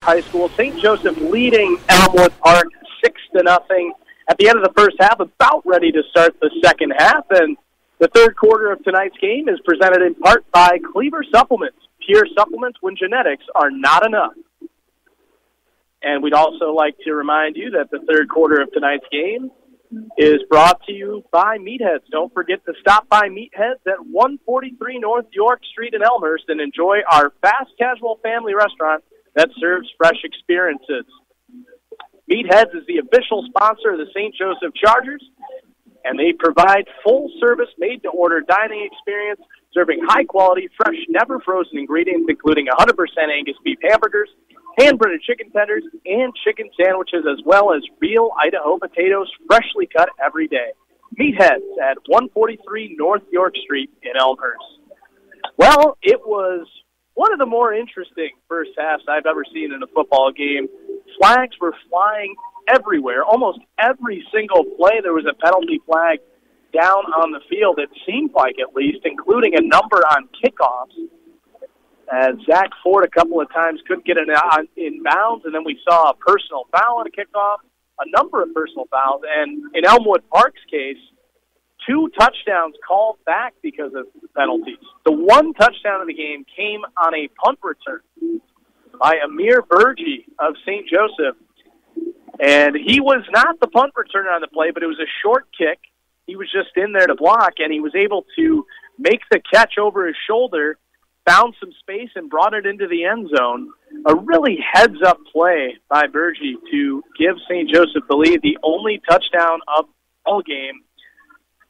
High School. St. Joseph leading Elmwood Park 6-0 at the end of the first half, about ready to start the second half. And the third quarter of tonight's game is presented in part by Cleaver Supplements. Pure supplements when genetics are not enough. And we'd also like to remind you that the third quarter of tonight's game is brought to you by Meatheads. Don't forget to stop by Meatheads at 143 North York Street in Elmhurst and enjoy our fast casual family restaurant that serves fresh experiences. Meatheads is the official sponsor of the St. Joseph Chargers, and they provide full-service, made-to-order dining experience, serving high-quality, fresh, never-frozen ingredients, including 100% Angus beef hamburgers, hand-breaded chicken tenders, and chicken sandwiches, as well as real Idaho potatoes, freshly cut every day. Meatheads at 143 North York Street in Elmhurst. Well, it was one of the more interesting first halves I've ever seen in a football game. Flags were flying everywhere. Almost every single play there was a penalty flag down on the field, it seemed like, at least, including a number on kickoffs. As Zach Ford a couple of times couldn't get it in bounds, and then we saw a personal foul on a kickoff, a number of personal fouls, and in Elmwood Park's case, 2 touchdowns called back because of penalties. The one touchdown of the game came on a punt return by Amir Burgee of St. Joseph, and he was not the punt returner on the play, but it was a short kick. He was just in there to block, and he was able to make the catch over his shoulder, found some space, and brought it into the end zone. A really heads-up play by Burgee to give St. Joseph the lead, the only touchdown of the ball game.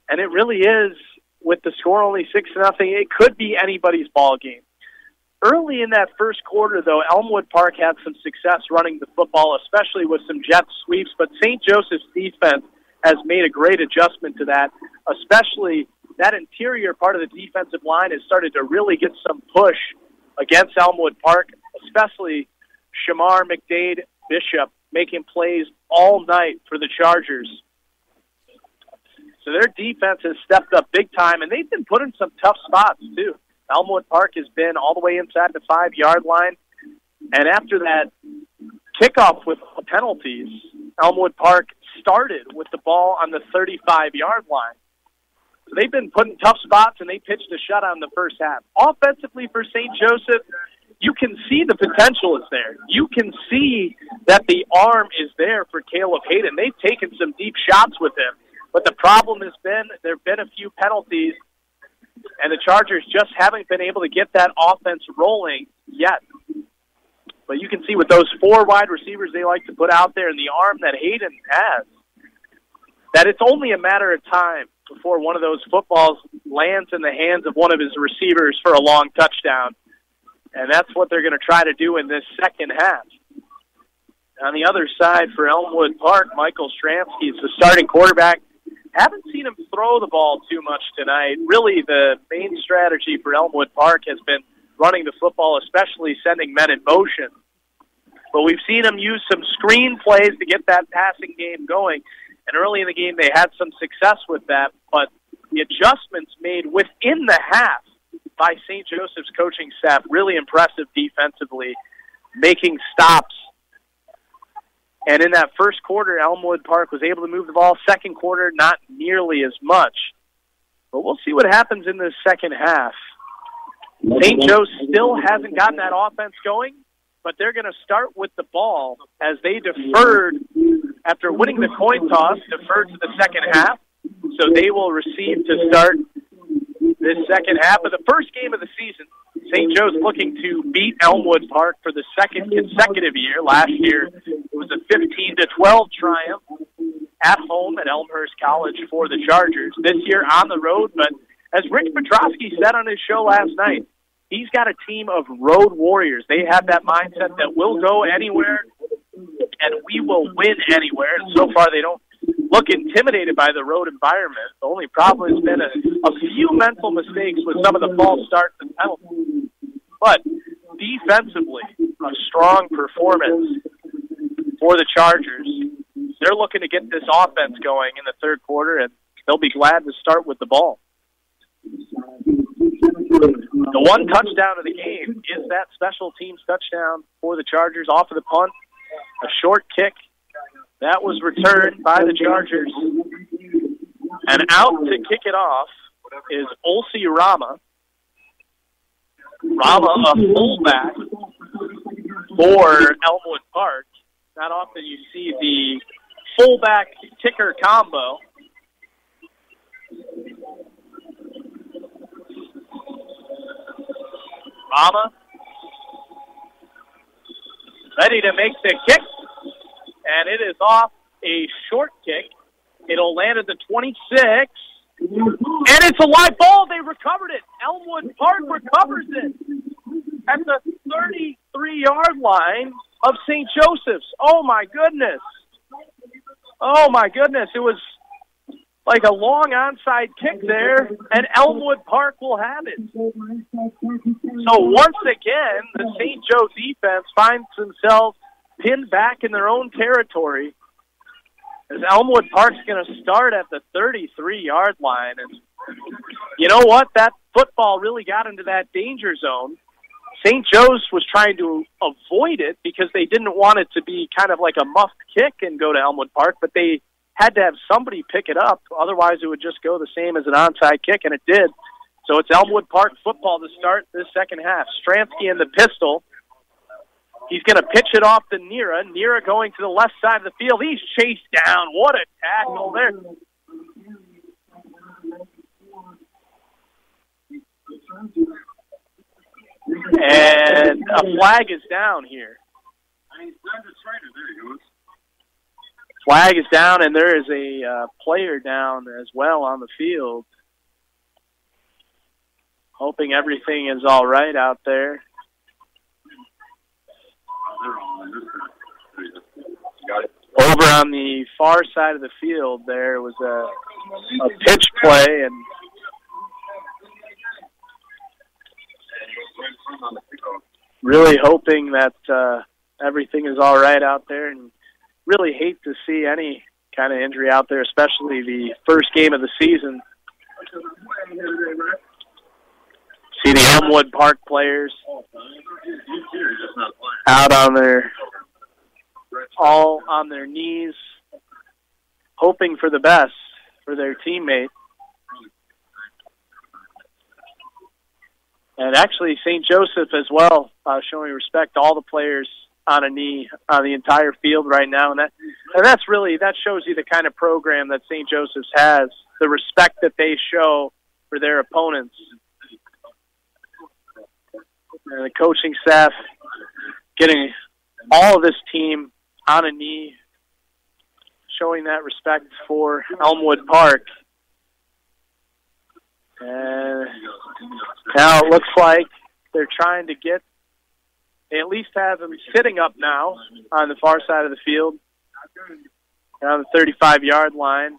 And it really is, with the score only 6-0, it could be anybody's ball game. Early in that first quarter, though, Elmwood Park had some success running the football, especially with some jet sweeps, but St. Joseph's defense has made a great adjustment to that, especially that interior part of the defensive line has started to really get some push against Elmwood Park, especially Shamar McDade Bishop making plays all night for the Chargers. So their defense has stepped up big time, and they've been put in some tough spots, too. Elmwood Park has been all the way inside the 5-yard line, and after that kickoff with penalties, Elmwood Park started with the ball on the 35-yard line. So they've been put in tough spots, and they pitched a shutout in the first half. Offensively for St. Joseph, you can see the potential is there. You can see that the arm is there for Caleb Hayden. They've taken some deep shots with him. But the problem has been there have been a few penalties, and the Chargers just haven't been able to get that offense rolling yet. But you can see with those 4 wide receivers they like to put out there and the arm that Hayden has, that it's only a matter of time before one of those footballs lands in the hands of one of his receivers for a long touchdown. And that's what they're going to try to do in this second half. On the other side for Elmwood Park, Michael Stransky is the starting quarterback. Haven't seen him throw the ball too much tonight. Really, the main strategy for Elmwood Park has been running the football, especially sending men in motion. But we've seen him use some screen plays to get that passing game going. And early in the game, they had some success with that. But the adjustments made within the half by St. Joseph's coaching staff, really impressive defensively, making stops. And in that first quarter, Elmwood Park was able to move the ball. Second quarter, not nearly as much. But we'll see what happens in the second half. St. Joe still hasn't gotten that offense going, but they're going to start with the ball as they deferred after winning the coin toss, deferred to the second half. So they will receive to start this second half of the first game of the season. St. Joe's looking to beat Elmwood Park for the second consecutive year. Last year, it was a 15-12 triumph at home at Elmhurst College for the Chargers. This year on the road, but as Rich Petrosky said on his show last night, he's got a team of road warriors. They have that mindset that we'll go anywhere and we will win anywhere. And so far, they don't look intimidated by the road environment. The only problem has been a few mental mistakes with some of the false starts and penalties. But defensively, a strong performance for the Chargers. They're looking to get this offense going in the third quarter, and they'll be glad to start with the ball. The one touchdown of the game is that special teams touchdown for the Chargers off of the punt. A short kick that was returned by the Chargers. And out to kick it off is Olsi Rama. Rama, a fullback for Elmwood Park. Not often you see the fullback kicker combo. Rama ready to make the kick, and it is off a short kick. It'll land at the 26, and it's a live ball. They recovered it. Elmwood Park recovers it at the 33-yard line of St. Joseph's. Oh, my goodness. Oh, my goodness. It was like a long onside kick there, and Elmwood Park will have it. So once again, the St. Joe defense finds themselves pinned back in their own territory, as Elmwood Park's going to start at the 33-yard line. And you know what? That football really got into that danger zone. St. Joe's was trying to avoid it because they didn't want it to be kind of like a muffed kick and go to Elmwood Park, but they had to have somebody pick it up. Otherwise, it would just go the same as an onside kick, and it did. So it's Elmwood Park football to start this second half. Stransky in the pistol. He's going to pitch it off to Nira. Nira going to the left side of the field. He's chased down. What a tackle there. And a flag is down here. Flag is down, and there is a player down as well on the field. Hoping everything is all right out there. Over on the far side of the field, there was a pitch play, and really hoping that everything is all right out there, and really hate to see any kind of injury out there, especially the first game of the season. See the Elmwood Park players out all on their knees, hoping for the best for their teammate. And actually, St. Joseph as well, showing respect to all the players on a knee on the entire field right now. And that shows you the kind of program that St. Joseph's has, the respect that they show for their opponents. And the coaching staff getting all of this team on a knee, showing that respect for Elmwood Park. And now it looks like they're trying to they at least have him sitting up now on the far side of the field, on the 35-yard line.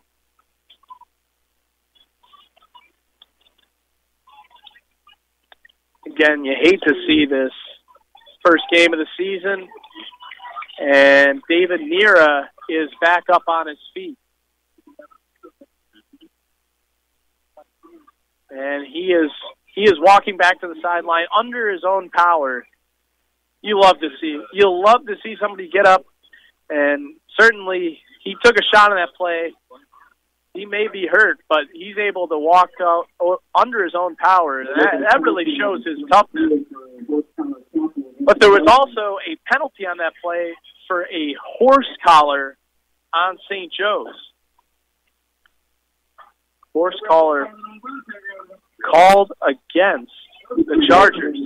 Again, you hate to see this first game of the season, and David Nira is back up on his feet. And he is walking back to the sideline under his own power. You'll love to see somebody get up, and certainly he took a shot on that play. He may be hurt, but he's able to walk out under his own power. That really shows his toughness. But there was also a penalty on that play for a horse collar on St. Joe's. Horse collar called against the Chargers.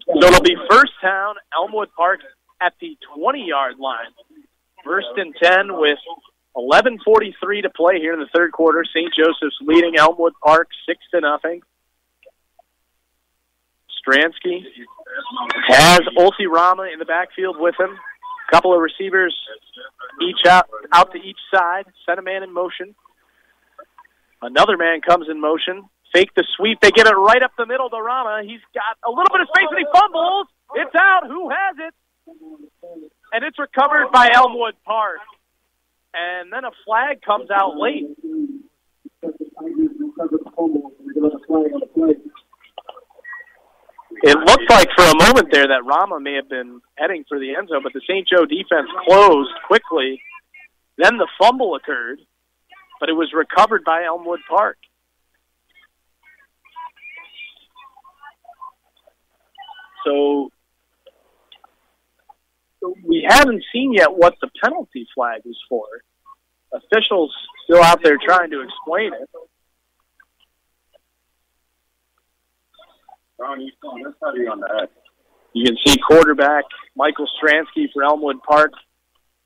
So it'll be first down, Elmwood Park at the 20-yard line. First and 10 with 11:43 to play here in the third quarter. St. Joseph's leading Elmwood Park 6-0. Stransky has Olsi Rama in the backfield with him. A couple of receivers each out to each side. Set a man in motion. Another man comes in motion. Fake the sweep. They get it right up the middle to Rama. He's got a little bit of space and he fumbles. It's out. Who has it? And it's recovered by Elmwood Park. And then a flag comes out late. It looked like for a moment there that Rama may have been heading for the end zone, but the St. Joe defense closed quickly. Then the fumble occurred, but it was recovered by Elmwood Park. So we haven't seen yet what the penalty flag was for. Officials still out there trying to explain it. You can see quarterback Michael Stransky for Elmwood Park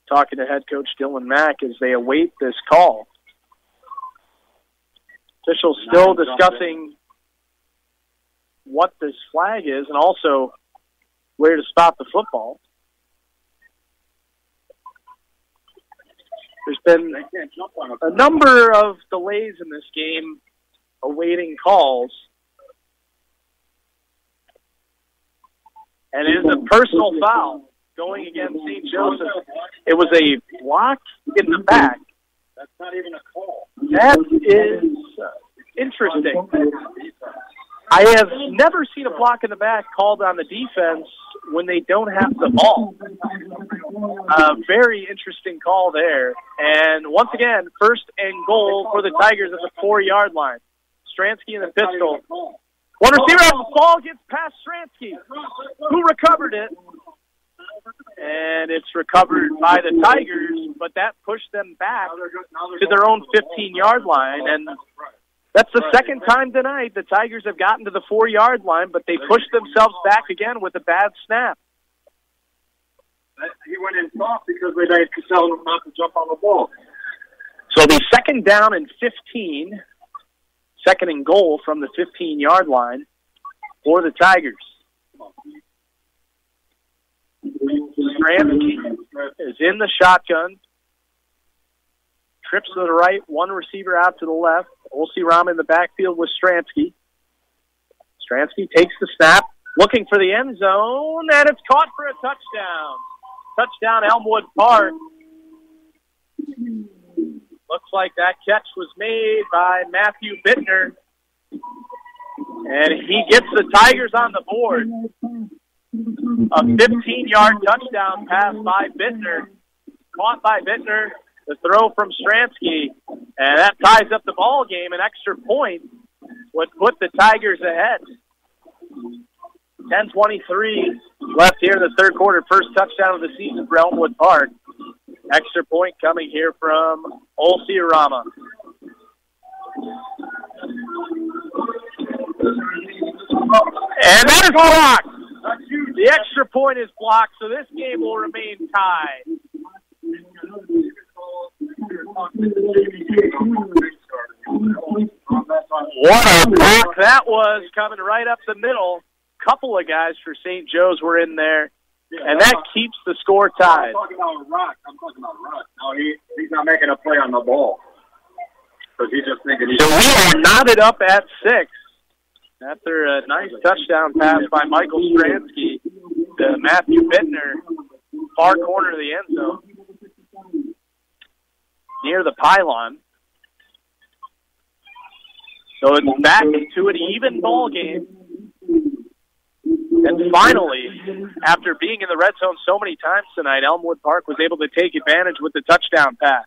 talking to head coach Dylan Mack as they await this call. Officials still discussing what this flag is and also where to spot the football. There's been a number of delays in this game awaiting calls. And it is a personal foul going against St. Joseph. It was a block in the back. That's not even a call. That is interesting. I have never seen a block in the back called on the defense when they don't have the ball. Very interesting call there. And once again, first and goal for the Tigers at the 4-yard line. Stransky in the pistol. One receiver has the ball, gets past Stransky, who recovered it. And it's recovered by the Tigers, but that pushed them back to their own 15-yard line. And that's the second time tonight the Tigers have gotten to the 4-yard line, but they pushed themselves back again with a bad snap. He went in soft because they tried to tell him not to jump on the ball. So it'll be second down and 15. Second and goal from the 15-yard line for the Tigers. Stransky is in the shotgun. Trips to the right, one receiver out to the left. Olsi-Rama in the backfield with Stransky. Stransky takes the snap, looking for the end zone, and it's caught for a touchdown. Touchdown, Elmwood Park. Looks like that catch was made by Matthew Bittner. And he gets the Tigers on the board. A 15-yard touchdown pass by Bittner. Caught by Bittner. The throw from Stransky. And that ties up the ball game. An extra point would put the Tigers ahead. 10:23 left here in the third quarter. First touchdown of the season for Elmwood Park. Extra point coming here from Olsi-Rama. And that is blocked. The extra point is blocked, so this game will remain tied. What a block that was, coming right up the middle. Couple of guys for St. Joe's were in there. And that keeps the score tied. I'm talking about Rock. No, he's not making a play on the ball. Because he's just thinking so we are knotted up at 6. After a nice touchdown pass by Michael Stransky to Matthew Bittner, far corner of the end zone, near the pylon. So it's back to an even ball game. And finally, after being in the red zone so many times tonight, Elmwood Park was able to take advantage with the touchdown pass.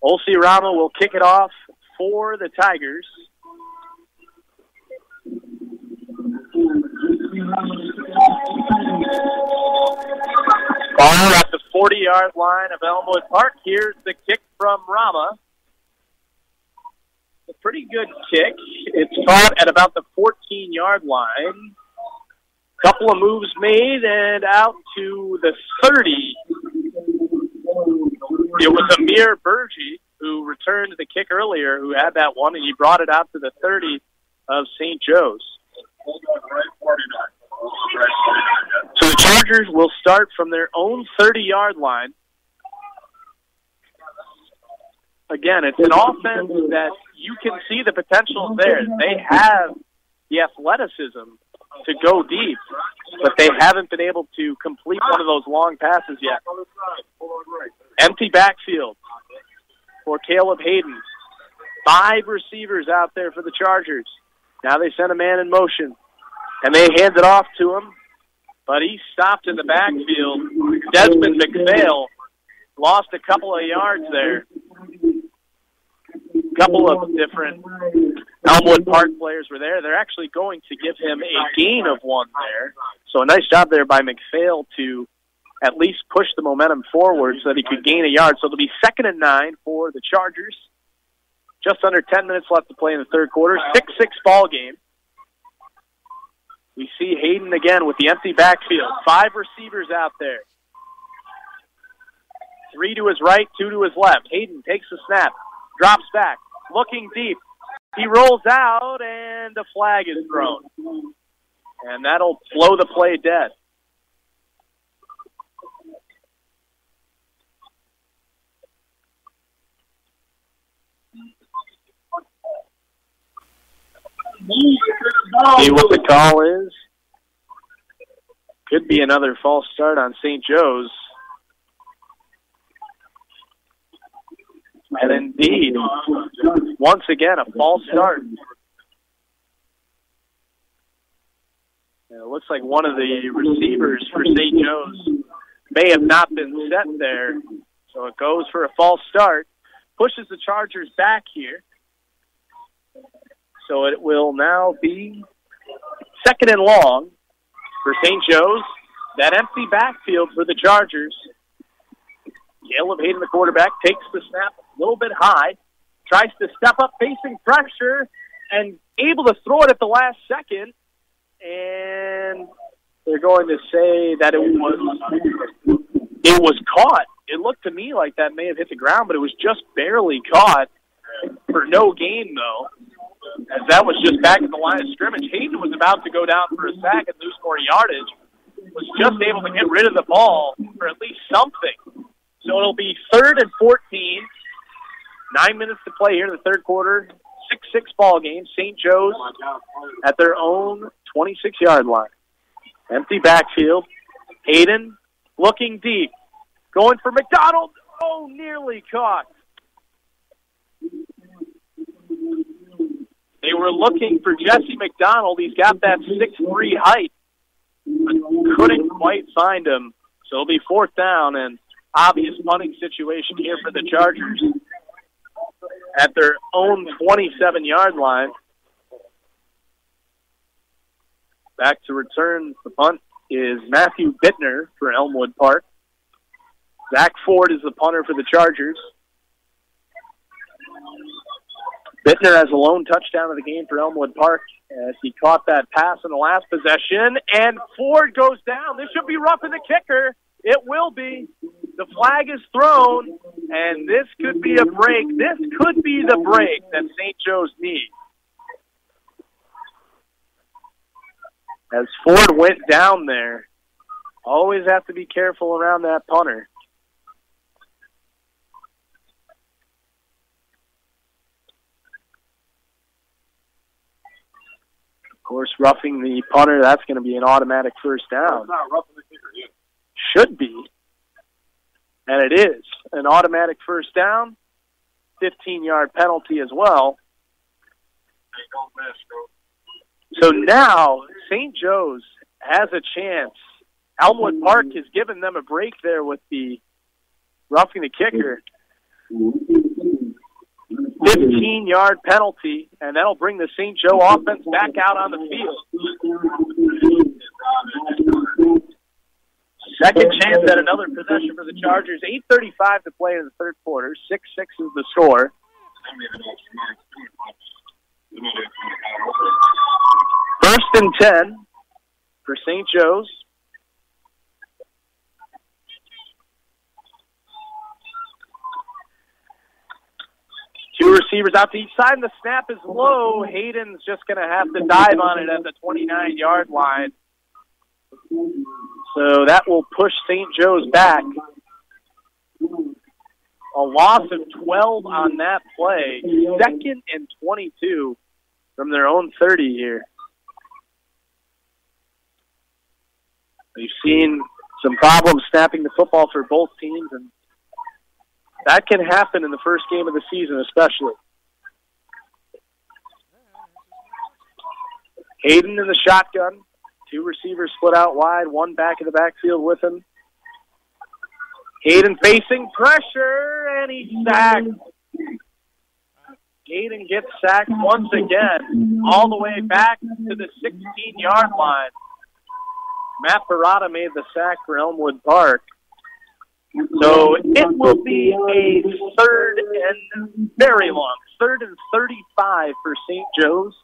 Olsi-Rama will kick it off for the Tigers. Ball at the 40-yard line of Elmwood Park. Here's the kick from Rama. A pretty good kick. It's caught at about the 14-yard line. Couple of moves made and out to the 30. It was Amir Burgi who returned the kick earlier, who had that one, and he brought it out to the 30 of St. Joe's. So the Chargers will start from their own 30-yard line. Again, it's an offense that you can see the potential there. They have the athleticism to go deep, but they haven't been able to complete one of those long passes yet. Empty backfield for Caleb Hayden. 5 receivers out there for the Chargers. Now they send a man in motion, and they hand it off to him, but he stopped in the backfield. Desmond McPhail lost a couple of yards there. A couple of different Elmwood Park players were there. They're actually going to give him a gain of 1 there. So a nice job there by McPhail to at least push the momentum forward so that he could gain a yard. So it'll be 2nd and 9 for the Chargers. Just under 10 minutes left to play in the third quarter. 6-6 ball game. We see Hayden again with the empty backfield. 5 receivers out there. 3 to his right, 2 to his left. Hayden takes the snap, drops back, looking deep. He rolls out, and the flag is thrown. And that'll blow the play dead. See what the call is. Could be another false start on St. Joe's. And indeed, once again, a false start. And it looks like one of the receivers for St. Joe's may have not been set there. So it goes for a false start. Pushes the Chargers back here. So it will now be 2nd and long for St. Joe's. That empty backfield for the Chargers. Caleb Hayden, the quarterback, takes the snap a little bit high, tries to step up facing pressure, and able to throw it at the last second. And they're going to say that it was caught. It looked to me like that may have hit the ground, but it was just barely caught for no gain, though. As that was just back at the line of scrimmage. Hayden was about to go down for a sack and lose more yardage. Was just able to get rid of the ball for at least something. So it'll be 3rd and 14. 9 minutes to play here in the third quarter. 6-6 ball game. St. Joe's at their own 26-yard line. Empty backfield. Hayden looking deep. Going for McDonald. Oh, nearly caught. They were looking for Jesse McDonald. He's got that 6'3" height, but couldn't quite find him. So it'll be 4th down and obvious punting situation here for the Chargers at their own 27-yard line. Back to return the punt is Matthew Bittner for Elmwood Park. Zach Ford is the punter for the Chargers. Bittner has a lone touchdown of the game for Elmwood Park as he caught that pass in the last possession, and Ford goes down. This should be roughing the kicker. It will be. The flag is thrown, and this could be a break. This could be the break that St. Joe's needs. As Ford went down there, always have to be careful around that punter. Of course, roughing the punter, that's going to be an automatic first down. That's not roughing the kicker, yeah. Should be. And it is an automatic first down, 15-yard penalty as well. So now St. Joe's has a chance. Elmwood Park has given them a break there with the roughing the kicker. 15-yard penalty, and that'll bring the St. Joe offense back out on the field. Second chance at another possession for the Chargers. 8:35 to play in the third quarter. 6-6 is the score. First and 10 for St. Joe's. Two receivers out to each side, and the snap is low. Hayden's just going to have to dive on it at the 29-yard line. So that will push St. Joe's back. A loss of 12 on that play. 2nd and 22 from their own 30 here. We've seen some problems snapping the football for both teams, and that can happen in the first game of the season especially. Hayden in the shotgun. 2 receivers split out wide, 1 back in the backfield with him. Hayden facing pressure, and he's sacked. Hayden gets sacked once again, all the way back to the 16-yard line. Matt Parada made the sack for Elmwood Park. So it will be a third and very long, 3rd and 35 for St. Joe's.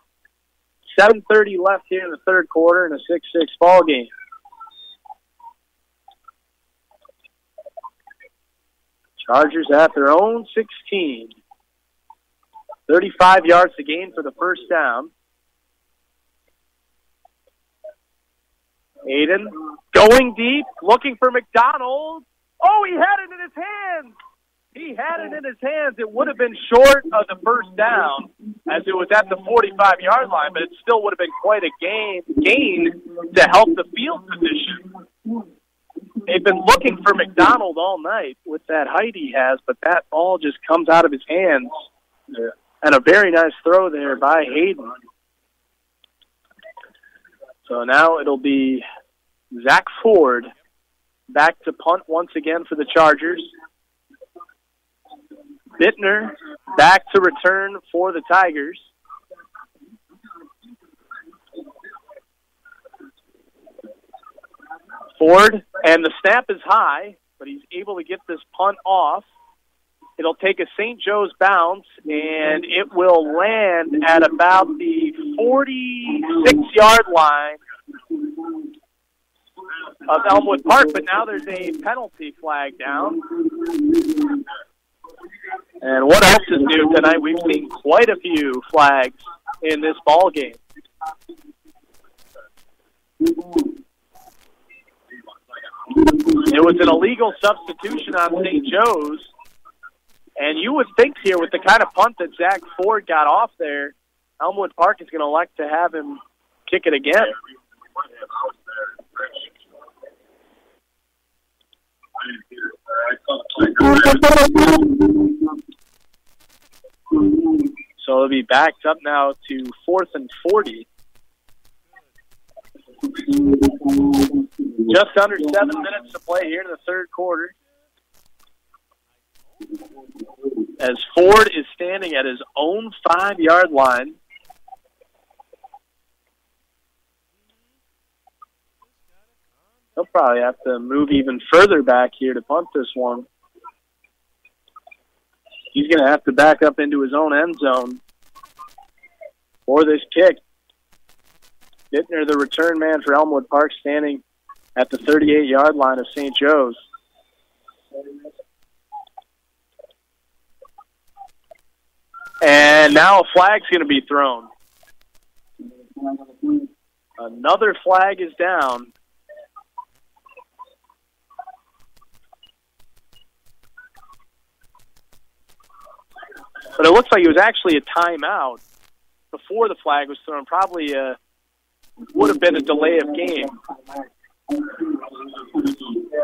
7:30 left here in the third quarter in a 6-6 ball game. Chargers at their own 16. 35 yards to gain for the first down. Hayden going deep, looking for McDonald. Oh, he had it in his hands. He had it in his hands. It would have been short of the first down as it was at the 45-yard line, but it still would have been quite a gain to help the field position. They've been looking for McDonald all night with that height he has, but that ball just comes out of his hands. And a very nice throw there by Hayden. So now it'll be Zach Ford back to punt once again for the Chargers. Bittner back to return for the Tigers. Ford, and the snap is high, but he's able to get this punt off. It'll take a St. Joe's bounce, and it will land at about the 46-yard line of Elmwood Park, but now there's a penalty flag down. And what else is new tonight? We've seen quite a few flags in this ball game. It was an illegal substitution on St. Joe's. And you would think here, with the kind of punt that Zach Ford got off there, Elmwood Park is going to elect to have him kick it again. So it'll be backed up now to 4th and 40. Just under 7 minutes to play here in the third quarter, as Ford is standing at his own 5-yard line. He'll probably have to move even further back here to punt this one. He's going to have to back up into his own end zone for this kick. Bittner, the return man for Elmwood Park, standing at the 38-yard line of St. Joe's. And now a flag's going to be thrown. Another flag is down. But it looks like it was actually a timeout before the flag was thrown. Probably would have been a delay of game.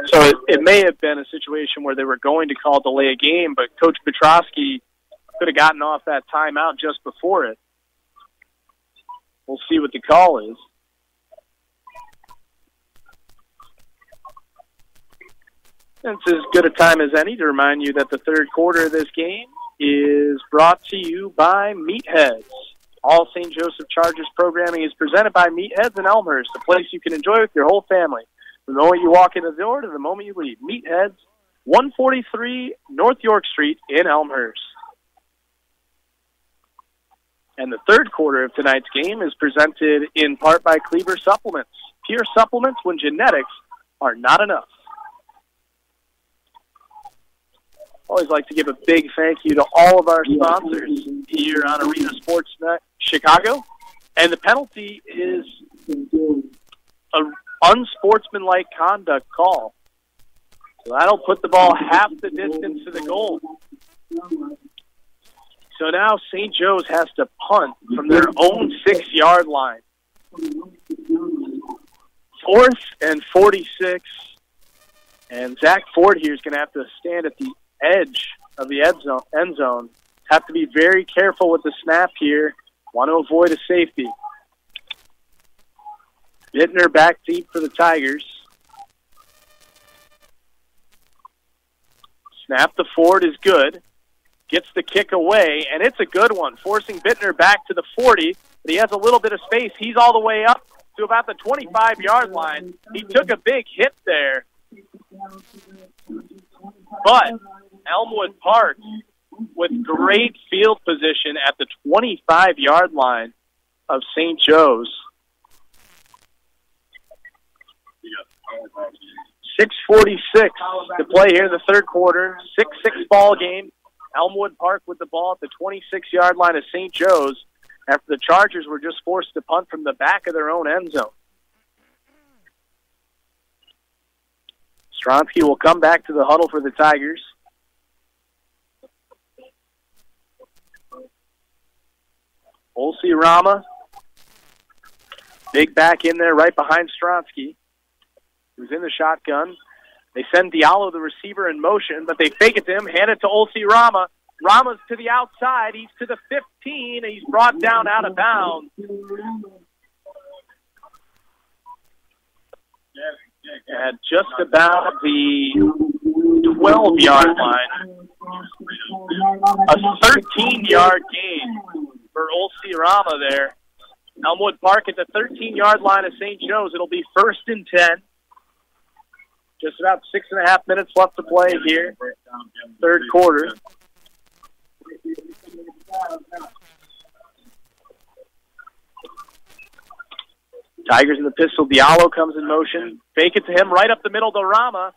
So it may have been a situation where they were going to call delay of game, but Coach Petrosky could have gotten off that timeout just before it. We'll see what the call is. It's as good a time as any to remind you that the third quarter of this game is brought to you by Meatheads. All St. Joseph Chargers programming is presented by Meatheads in Elmhurst, a place you can enjoy with your whole family. From the moment you walk in the door to the moment you leave. Meatheads, 143 North York Street in Elmhurst. And the third quarter of tonight's game is presented in part by Cleaver Supplements. Pure supplements when genetics are not enough. Always like to give a big thank you to all of our sponsors here on Arena Sportsnet Chicago. And the penalty is an unsportsmanlike conduct call. So that'll put the ball half the distance to the goal. So now St. Joe's has to punt from their own 6-yard line. 4th and 46. And Zach Ford here is going to have to stand at the edge of the end zone. Have to be very careful with the snap here. Want to avoid a safety. Bittner back deep for the Tigers. Snap to Ford is good. Gets the kick away, and it's a good one, forcing Bittner back to the 40. But he has a little bit of space. He's all the way up to about the 25-yard line. He took a big hit there. But Elmwood Park with great field position at the 25-yard line of St. Joe's. 6:46 to play here in the third quarter. 6-6 ball game. Elmwood Park with the ball at the 26-yard line of St. Joe's after the Chargers were just forced to punt from the back of their own end zone. Stronsky will come back to the huddle for the Tigers. Olsey Rama, big back in there right behind Stronsky, who's in the shotgun. They send Diallo, the receiver, in motion, but they fake it to him, hand it to Olsey Rama. Rama's to the outside. He's to the 15, and he's brought down out of bounds. At just about the 12-yard line. A 13-yard gain for Olsey Rama there. Elmwood Park at the 13-yard line of St. Joe's. It'll be 1st and 10. Just about 6.5 minutes left to play here. Third quarter. Tigers in the pistol. Diallo comes in motion. Fake it to him right up the middle to Rama.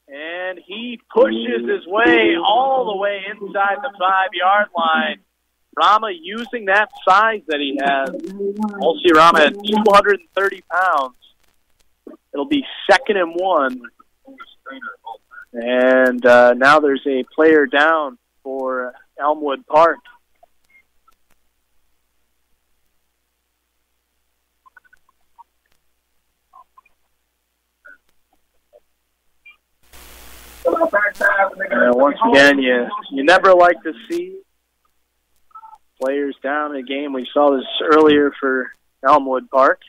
And he pushes his way all the way inside the 5-yard line. Rama using that size that he has. Olsey Rama at 230 pounds. It'll be 2nd and 1. And now there's a player down for Elmwood Park. Once again, you never like to see players down in a game. We saw this earlier for Elmwood Park.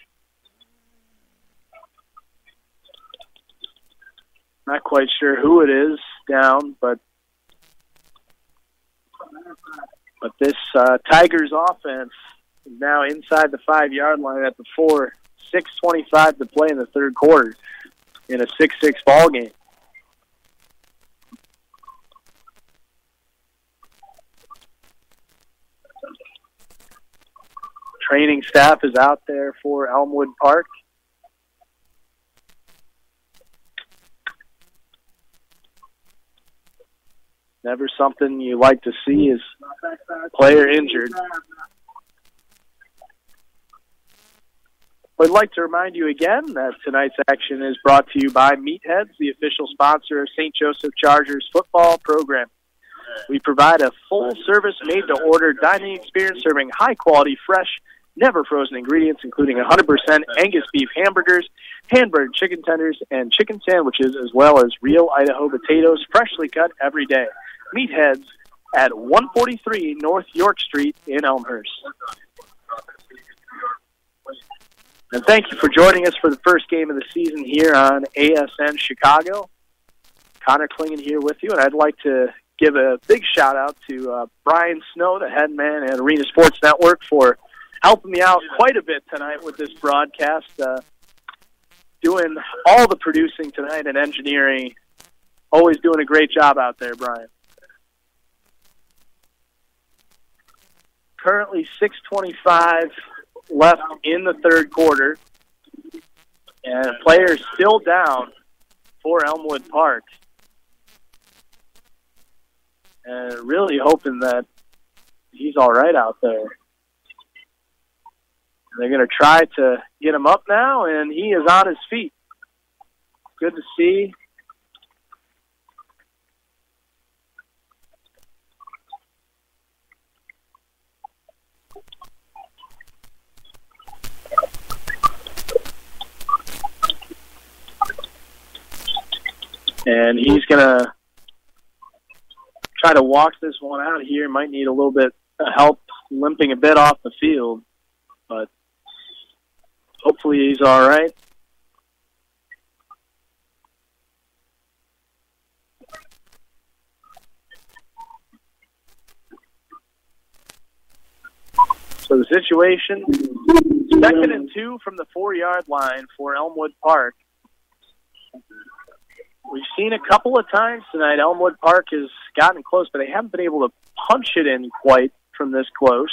Not quite sure who it is down, but this Tigers offense is now inside the 5-yard line at the 4. 6:25 to play in the third quarter in a 6-6 ball game. Training staff is out there for Elmwood Park. Never something you like to see is player injured. I'd like to remind you again that tonight's action is brought to you by Meatheads, the official sponsor of St. Joseph Chargers football program. We provide a full-service, made-to-order dining experience serving high-quality, fresh, never-frozen ingredients, including 100% Angus beef hamburgers, hand-burned chicken tenders, and chicken sandwiches, as well as real Idaho potatoes, freshly cut every day. Meatheads at 143 North York Street in Elmhurst. And thank you for joining us for the first game of the season here on ASN Chicago. Connor Klingen here with you, and I'd like to give a big shout-out to Brian Snow, the head man at Arena Sports Network, for helping me out quite a bit tonight with this broadcast, doing all the producing tonight and engineering. Always doing a great job out there, Brian. Currently 6:25 left in the third quarter, and a player still down for Elmwood Park. And really hoping that he's all right out there. They're going to try to get him up now, and he is on his feet. Good to see. And he's going to try to walk this one out here. Might need a little bit of help limping a bit off the field. But Hopefully he's all right. So the situation, 2nd and 2 from the 4-yard line for Elmwood Park. We've seen a couple of times tonight Elmwood Park has gotten close, but they haven't been able to punch it in quite from this close.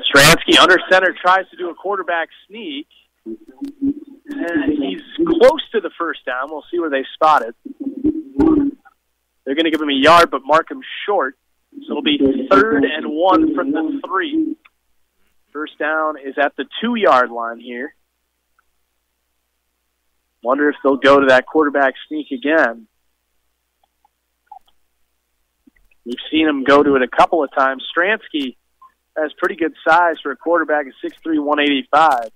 Stransky under center tries to do a quarterback sneak. And he's close to the first down. We'll see where they spot it. They're going to give him a yard, but mark him short. So it'll be 3rd and 1 from the 3. First down is at the 2-yard line here. Wonder if they'll go to that quarterback sneak again. We've seen him go to it a couple of times. Stransky has pretty good size for a quarterback at 6'3", 185.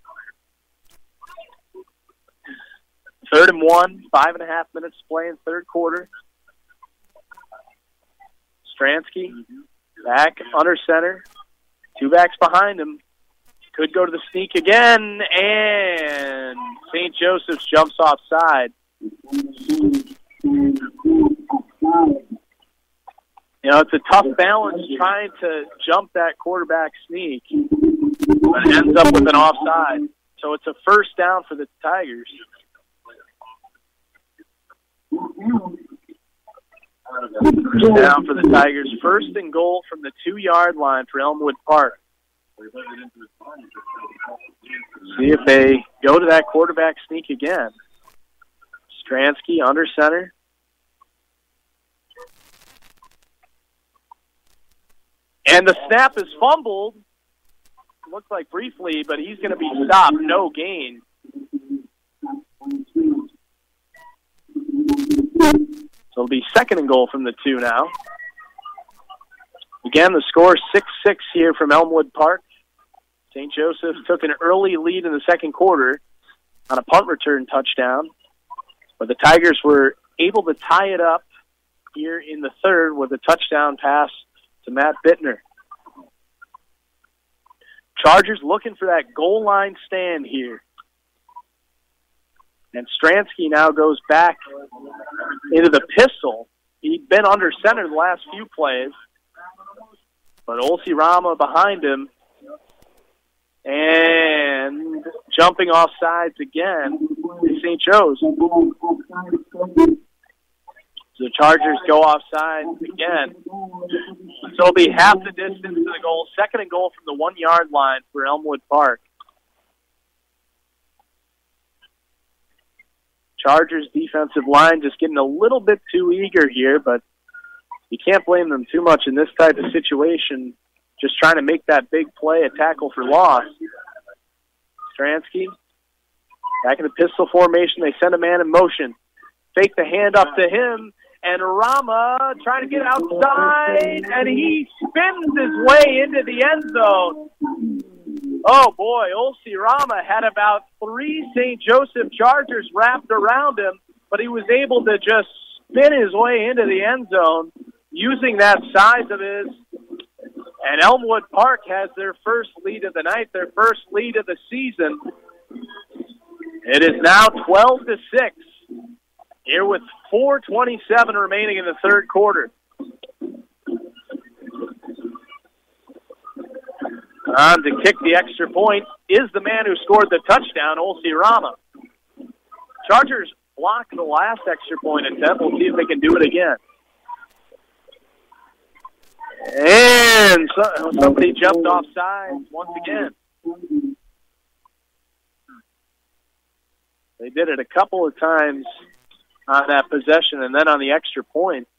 3rd and 1, 5.5 minutes to play in third quarter. Stransky back under center. 2 backs behind him. Could go to the sneak again, and St. Joseph's jumps offside. You know, it's a tough balance trying to jump that quarterback sneak, but it ends up with an offside. So it's a first down for the Tigers. First down for the Tigers. 1st and goal from the 2-yard line for Elmwood Park. See if they go to that quarterback sneak again. Stransky under center. And the snap is fumbled. Looks like briefly, but he's going to be stopped. No gain. So it'll be 2nd and goal from the 2 now. Again, the score is 6-6 here from Elmwood Park. St. Joseph took an early lead in the second quarter on a punt return touchdown, but the Tigers were able to tie it up here in the third with a touchdown pass to Matt Bittner. Chargers looking for that goal line stand here. And Stransky now goes back into the pistol. He'd been under center the last few plays, but Olsi Rama behind him. And jumping off sides again is St. Joe's. So the Chargers go off sides again. So it'll be half the distance to the goal. 2nd and goal from the 1-yard line for Elmwood Park. Chargers defensive line just getting a little bit too eager here, but you can't blame them too much in this type of situation. Just trying to make that big play, a tackle for loss. Stransky, back in the pistol formation. They send a man in motion. Fake the hand up to him, and Rama trying to get outside, and he spins his way into the end zone. Oh, boy, Olsi Rama had about 3 St. Joseph Chargers wrapped around him, but he was able to just spin his way into the end zone using that size of his. And Elmwood Park has their first lead of the night, their first lead of the season. It is now 12-6 here with 4:27 remaining in the third quarter. On to kick the extra point is the man who scored the touchdown, Olsi Rama. Chargers blocked the last extra point attempt. We'll see if they can do it again. And somebody jumped off sides once again. They did it a couple of times on that possession and then on the extra point.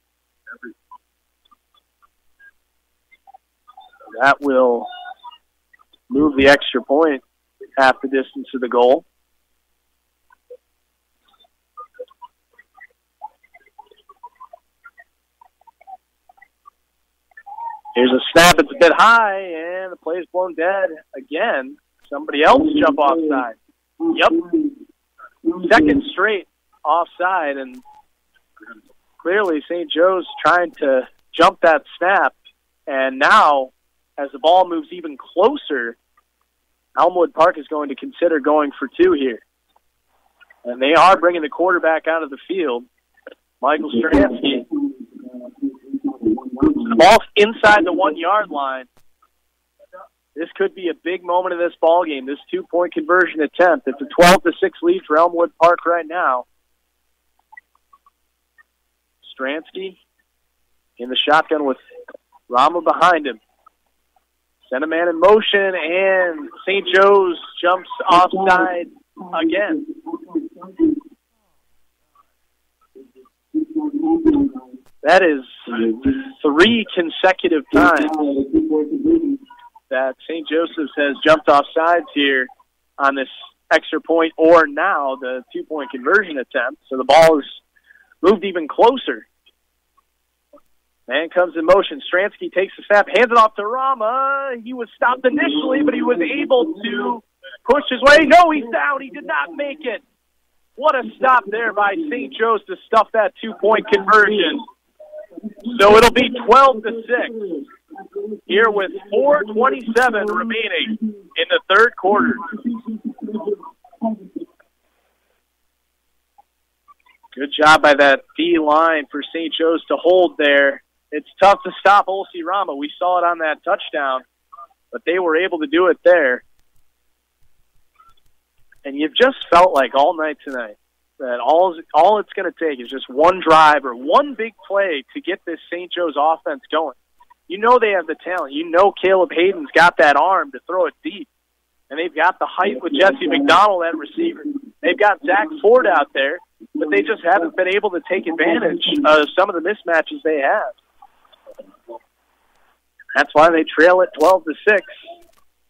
That will move the extra point half the distance to the goal. Here's a snap. It's a bit high, and the play's blown dead again. Somebody else jump offside. Yep. 2nd straight offside, and clearly St. Joe's trying to jump that snap. And now, as the ball moves even closer Elmwood Park is going to consider going for two here. And they are bringing the quarterback out of the field, Michael Stransky. The ball's inside the 1-yard line. This could be a big moment in this ball game, this 2-point conversion attempt. It's a 12-6 lead for Elmwood Park right now. Stransky in the shotgun with Rama behind him. Send a man in motion, and St. Joe's jumps offside again. That is 3 consecutive times that St. Joseph's has jumped off sides here on this extra point or now the 2-point conversion attempt. So the ball is moved even closer. Man comes in motion. Stransky takes the snap, hands it off to Rama. He was stopped initially, but he was able to push his way. No, he's down. He did not make it. What a stop there by St. Joe's to stuff that 2-point conversion. So it'll be 12-6 here with 4:27 remaining in the third quarter. Good job by that D line for St. Joe's to hold there. It's tough to stop Olsi Rama. We saw it on that touchdown, but they were able to do it there. And you've just felt like all night tonight that all it's going to take is just one drive or one big play to get this St. Joe's offense going. You know they have the talent. You know Caleb Hayden's got that arm to throw it deep. And they've got the height with Jesse McDonald at receiver. They've got Zach Ford out there, but they just haven't been able to take advantage of some of the mismatches they have. That's why they trail it 12-6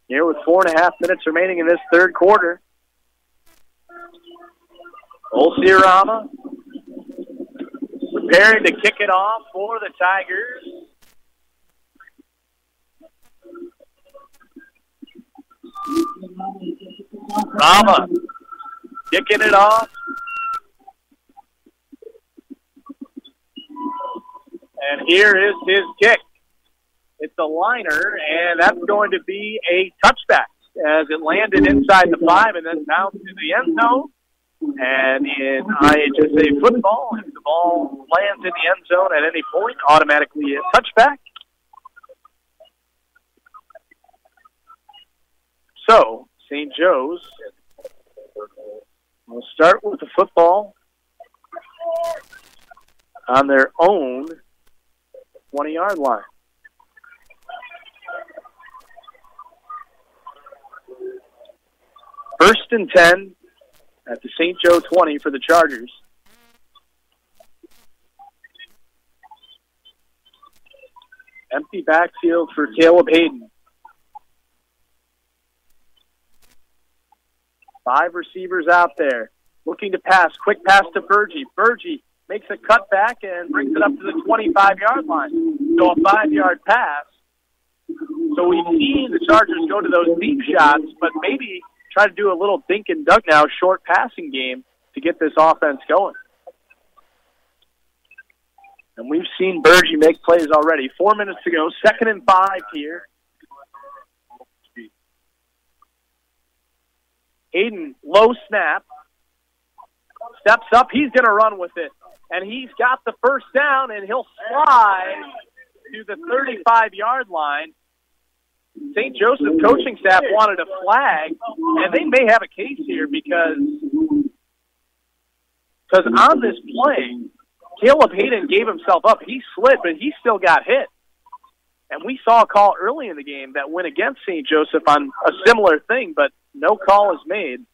here with 4.5 minutes remaining in this third quarter. Olsi Rama preparing to kick it off for the Tigers. Rama kicking it off. And here is his kick. It's a liner, and that's going to be a touchback as it landed inside the 5 and then bounced to the end zone. And in IHSA football, if the ball lands in the end zone at any point, automatically a touchback. So, St. Joe's will start with the football on their own 20-yard line. First and 10 at the St. Joe 20 for the Chargers. Empty backfield for Caleb Hayden. 5 receivers out there. Looking to pass. Quick pass to Bergie. Bergie makes a cutback and brings it up to the 25-yard line. So a 5-yard pass. So we've seen the Chargers go to those deep shots, but maybe try to do a little dink and dunk now, short passing game to get this offense going. And we've seen Bergie make plays already. 4 minutes to go. 2nd and 5 here. Hayden, low snap. Steps up. He's going to run with it. And he's got the first down, and he'll slide to the 35-yard line. St. Joseph coaching staff wanted a flag, and they may have a case here because on this play, Caleb Hayden gave himself up. He slid, but he still got hit. And we saw a call early in the game that went against St. Joseph on a similar thing, but no call is made.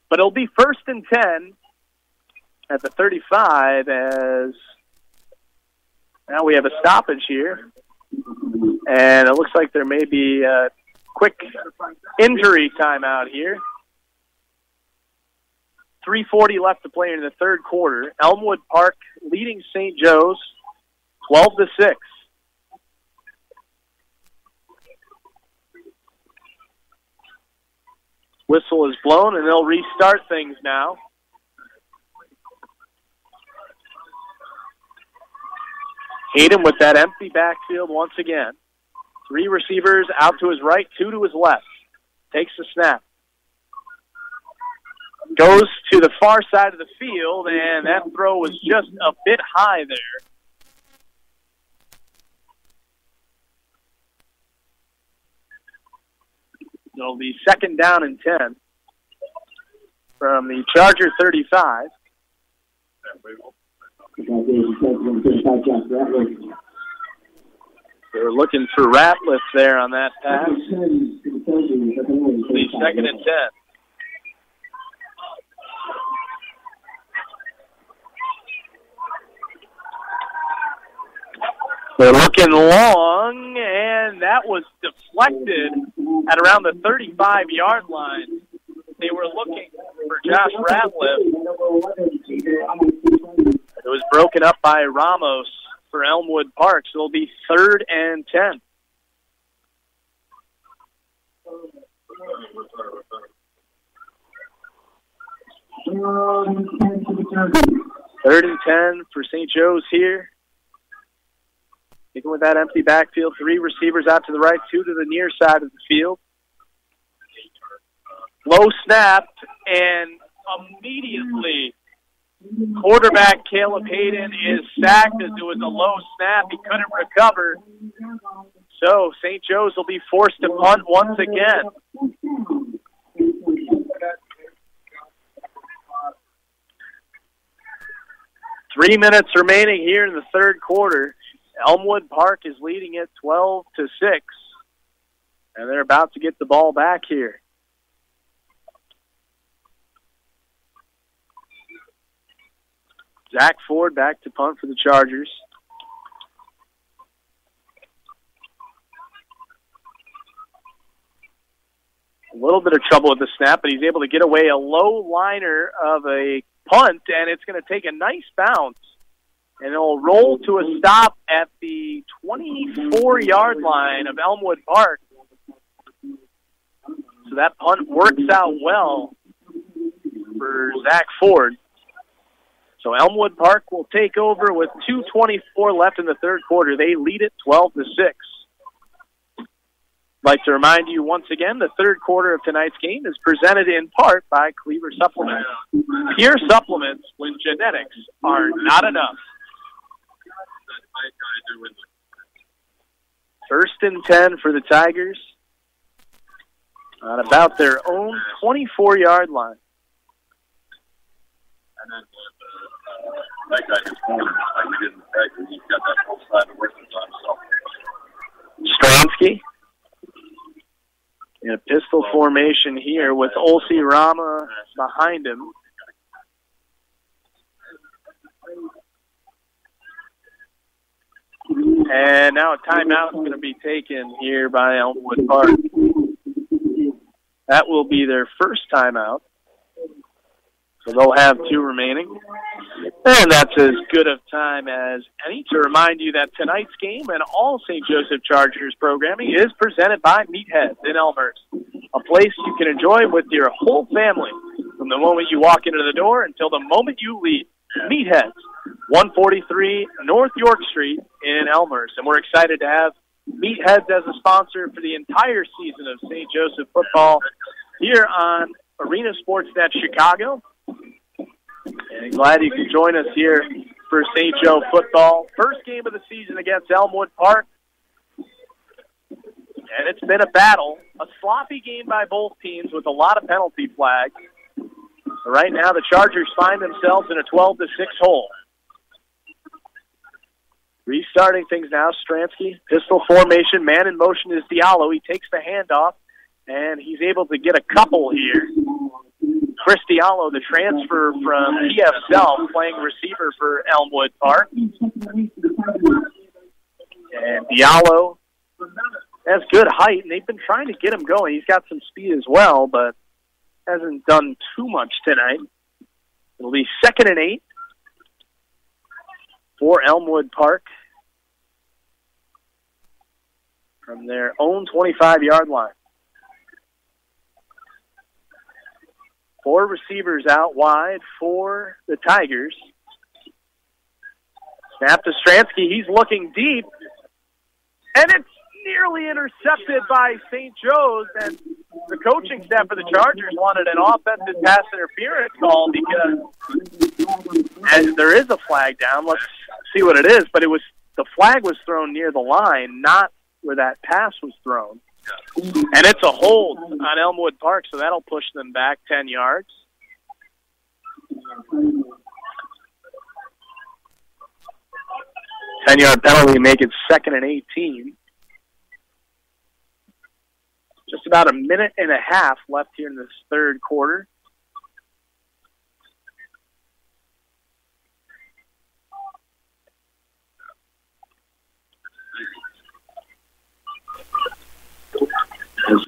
But it'll be 1st and 10 at the 35 as now we have a stoppage here. And it looks like there may be a quick injury timeout here. 3:40 left to play in the third quarter. Elmwood Park leading St. Joe's 12-6. Whistle is blown, and they'll restart things now. Hayden with that empty backfield once again. 3 receivers out to his right, 2 to his left. takes the snap. Goes to the far side of the field, and that throw was just a bit high there. It'll be 2nd down and 10 from the Charger 35. They were looking for Ratliff there on that pass. It'll be 2nd and 10. They're looking long, and that was deflected at around the 35-yard line. They were looking for Josh Ratliff. It was broken up by Ramos for Elmwood Park, so it'll be 3rd and 10. Third and 10 for St. Joe's here. Sticking with that empty backfield, 3 receivers out to the right, 2 to the near side of the field. Low snap, and immediately quarterback Caleb Hayden is sacked as it was a low snap. He couldn't recover. So St. Joe's will be forced to punt once again. Three minutes remaining here in the third quarter. Elmwood Park is leading it 12-6. And they're about to get the ball back here. Zach Ford back to punt for the Chargers. A little bit of trouble with the snap, but he's able to get away a low liner of a punt, and it's going to take a nice bounce. And it'll roll to a stop at the 24-yard line of Elmwood Park. So that punt works out well for Zach Ford. So Elmwood Park will take over with 2:24 left in the third quarter. They lead it 12-6. I'd like to remind you once again, the third quarter of tonight's game is presented in part by Cleaver Supplements. Pure supplements when genetics are not enough. First and 10 for the Tigers on about their own 24-yard line. And then that guy gets cornered like he did in the practice. He's got that whole side of working on himself. Stransky in a pistol formation here with Olsi Rama behind him. And now a timeout is going to be taken here by Elmwood Park. That will be their first timeout. So they'll have 2 remaining. And that's as good of time as any to remind you that tonight's game and all St. Joseph Chargers programming is presented by Meatheads in Elmhurst, a place you can enjoy with your whole family from the moment you walk into the door until the moment you leave. Meatheads, 143 North York Street in Elmhurst. And we're excited to have Meatheads as a sponsor for the entire season of St. Joseph football here on Arena Sportsnet Chicago. And glad you can join us here for St. Joe football. First game of the season against Elmwood Park. And it's been a battle, a sloppy game by both teams with a lot of penalty flags. Right now the Chargers find themselves in a 12-6 hole. Restarting things now, Stransky. Pistol formation, man in motion is Diallo. He takes the handoff, and he's able to get a couple here. Chris Diallo, the transfer from PF South, playing receiver for Elmwood Park. And Diallo has good height, and they've been trying to get him going. He's got some speed as well, but hasn't done too much tonight. It'll be 2nd and 8 for Elmwood Park from their own 25-yard line. 4 receivers out wide for the Tigers. Snap to Stransky. He's looking deep. And it's nearly intercepted by St. Joe's, and the coaching staff for the Chargers wanted an offensive pass interference call because and there is a flag down. Let's see what it is, but the flag was thrown near the line, not where that pass was thrown. And it's a hold on Elmwood Park, so that'll push them back 10 yards. Ten-yard penalty, make it 2nd and 18. Just about a minute and a half left here in this third quarter.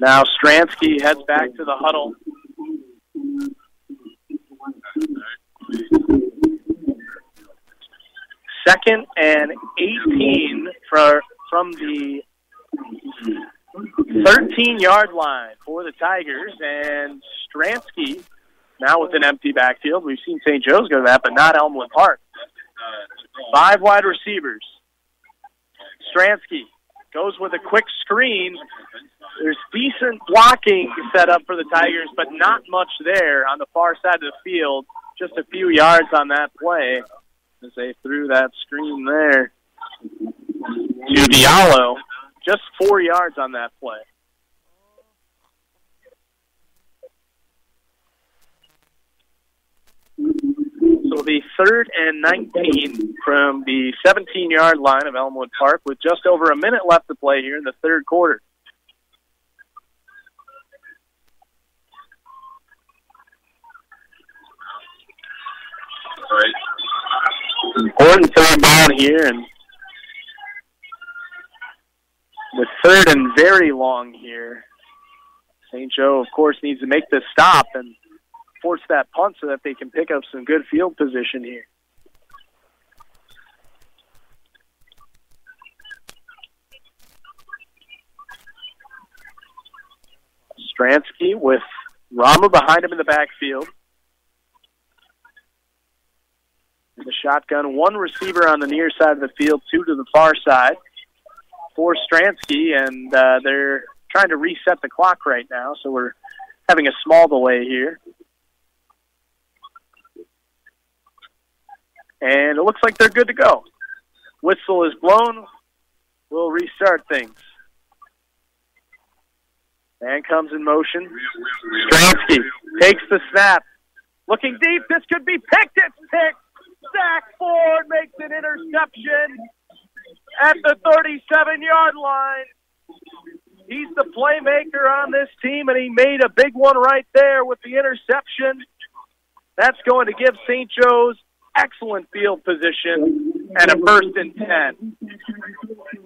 Now Stransky heads back to the huddle. Second and 18 from the 13-yard line for the Tigers, and Stransky now with an empty backfield. We've seen St. Joe's go to that, but not Elmwood Park. 5 wide receivers. Stransky goes with a quick screen. There's decent blocking set up for the Tigers, but not much there on the far side of the field. Just a few yards on that play as they threw that screen there to Diallo. Just 4 yards on that play. So it'll be 3rd and 19 from the 17-yard line of Elmwood Park with just over a minute left to play here in the third quarter. Important third down here, and with 3rd and very long here, St. Joe, of course, needs to make this stop and force that punt so that they can pick up some good field position here. Stransky with Rama behind him in the backfield. In the shotgun, 1 receiver on the near side of the field, 2 to the far side for Stransky, and they're trying to reset the clock right now, so we're having a small delay here. And it looks like they're good to go. Whistle is blown. We'll restart things. Man comes in motion. Stransky takes the snap. Looking deep. This could be picked. It's picked. Zach Ford makes an interception at the 37-yard line. He's the playmaker on this team, and he made a big one right there with the interception. That's going to give St. Joe's excellent field position and a 1st and 10.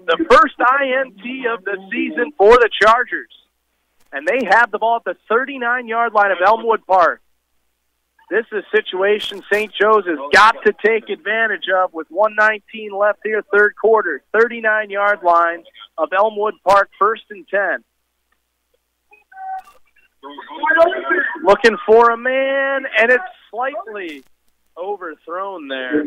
The first INT of the season for the Chargers. And they have the ball at the 39-yard line of Elmwood Park. This is a situation St. Joe's has got to take advantage of with 1:19 left here, third quarter. 39-yard line of Elmwood Park, 1st and 10. Looking for a man, and it's slightly overthrown there.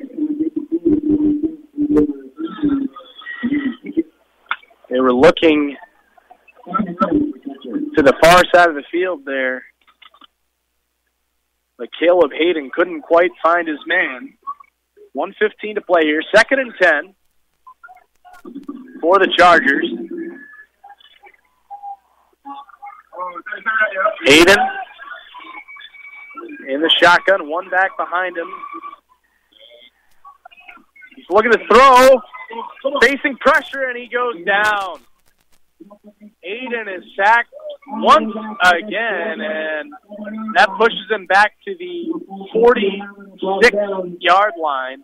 They were looking to the far side of the field there. But Caleb Hayden couldn't quite find his man. 1:15 to play here. 2nd and 10 for the Chargers. Hayden in the shotgun, 1 back behind him. He's looking to throw, facing pressure, and he goes down. Hayden is sacked once again, and that pushes him back to the 46-yard line.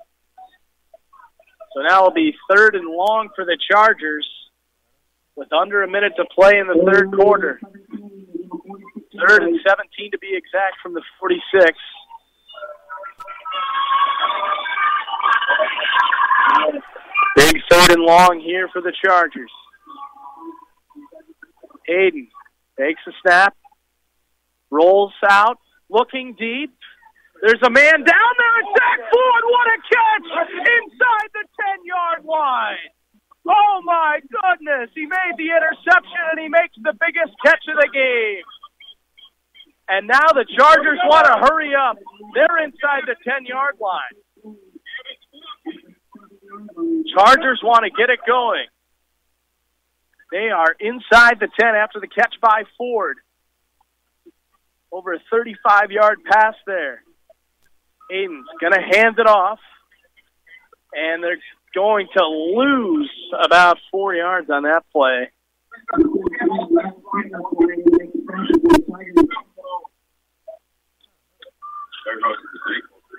So now it'll be 3rd and long for the Chargers with under a minute to play in the third quarter. 3rd and 17 to be exact from the 46. Big 3rd and long here for the Chargers. Hayden takes a snap, rolls out, looking deep. There's a man down there, and Zach Ford, what a catch! Inside the 10-yard line. Oh, my goodness. He made the interception, and he makes the biggest catch of the game. And now the Chargers want to hurry up. They're inside the 10-yard line. Chargers want to get it going. They are inside the 10 after the catch by Ford. Over a 35-yard pass there. Aiden's going to hand it off. And they're going to lose about 4 yards on that play.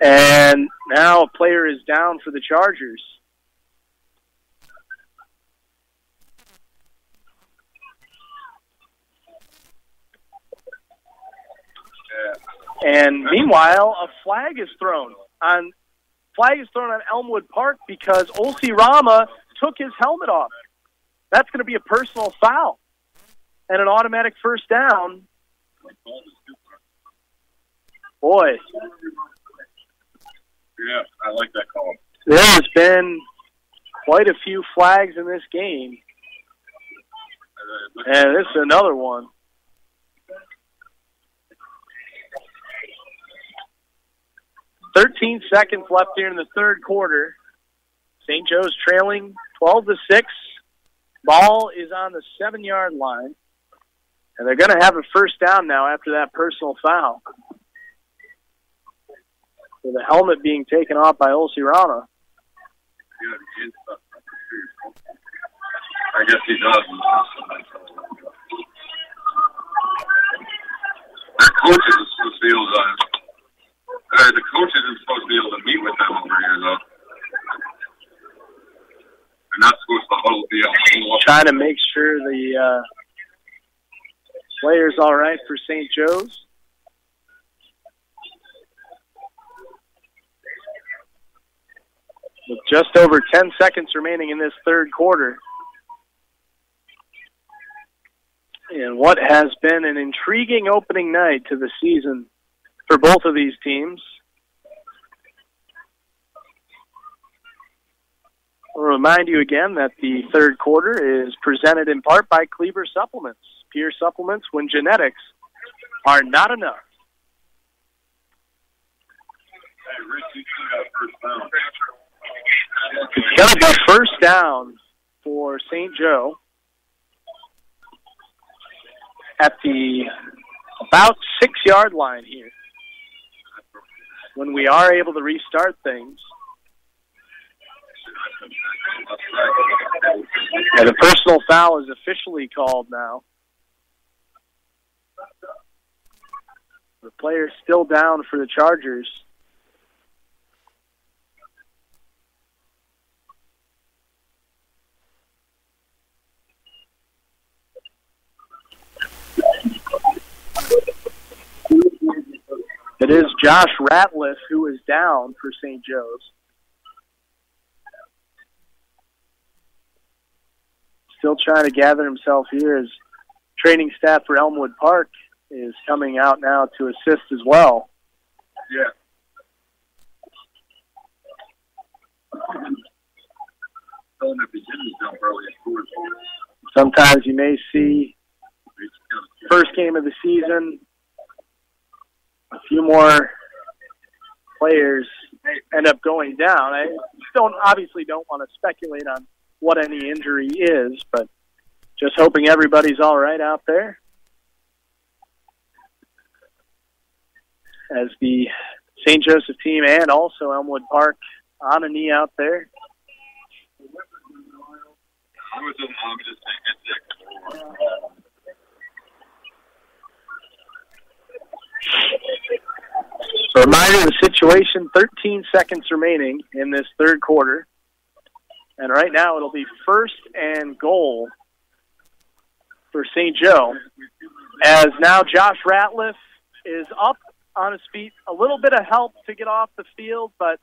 And now a player is down for the Chargers. And meanwhile, a flag is thrown on Elmwood Park because Olsi Rama took his helmet off. That's going to be a personal foul and an automatic first down. Boy. Yeah, I like that call. There has been quite a few flags in this game. And this is another one. "13 seconds left here in the third quarter. St. Joe's trailing 12-6. Ball is on the 7-yard line. And they're going to have a first down now after that personal foul. So the helmet being taken off by Olsi Rana. I guess he does. The coaches are supposed to be able to. The coaches are supposed to be able to meet with them over here, though. They're not supposed to hold the. Trying to make sure the player's all right for St. Joe's. With just over 10 seconds remaining in this third quarter. And what has been an intriguing opening night to the season for both of these teams. I'll remind you again that the third quarter is presented in part by Kleber Supplements. Pure supplements when genetics are not enough. Hey, Rich, you got first down. It's going to be first down for St. Joe at the about 6-yard line here when we are able to restart things. And the personal foul is officially called now. The player's still down for the Chargers. It is Josh Ratliff who is down for St. Joe's. Still trying to gather himself here as training staff for Elmwood Park is coming out now to assist as well. Yeah. Sometimes you may see first game of the season, a few more players end up going down. I obviously don't want to speculate on what any injury is, but just hoping everybody's all right out there. As the St. Joseph team and also Elmwood Park on a knee out there. So reminder of the situation, 13 seconds remaining in this third quarter. And right now it'll be first and goal for St. Joe. As now Josh Ratliff is up on his feet. A little bit of help to get off the field, but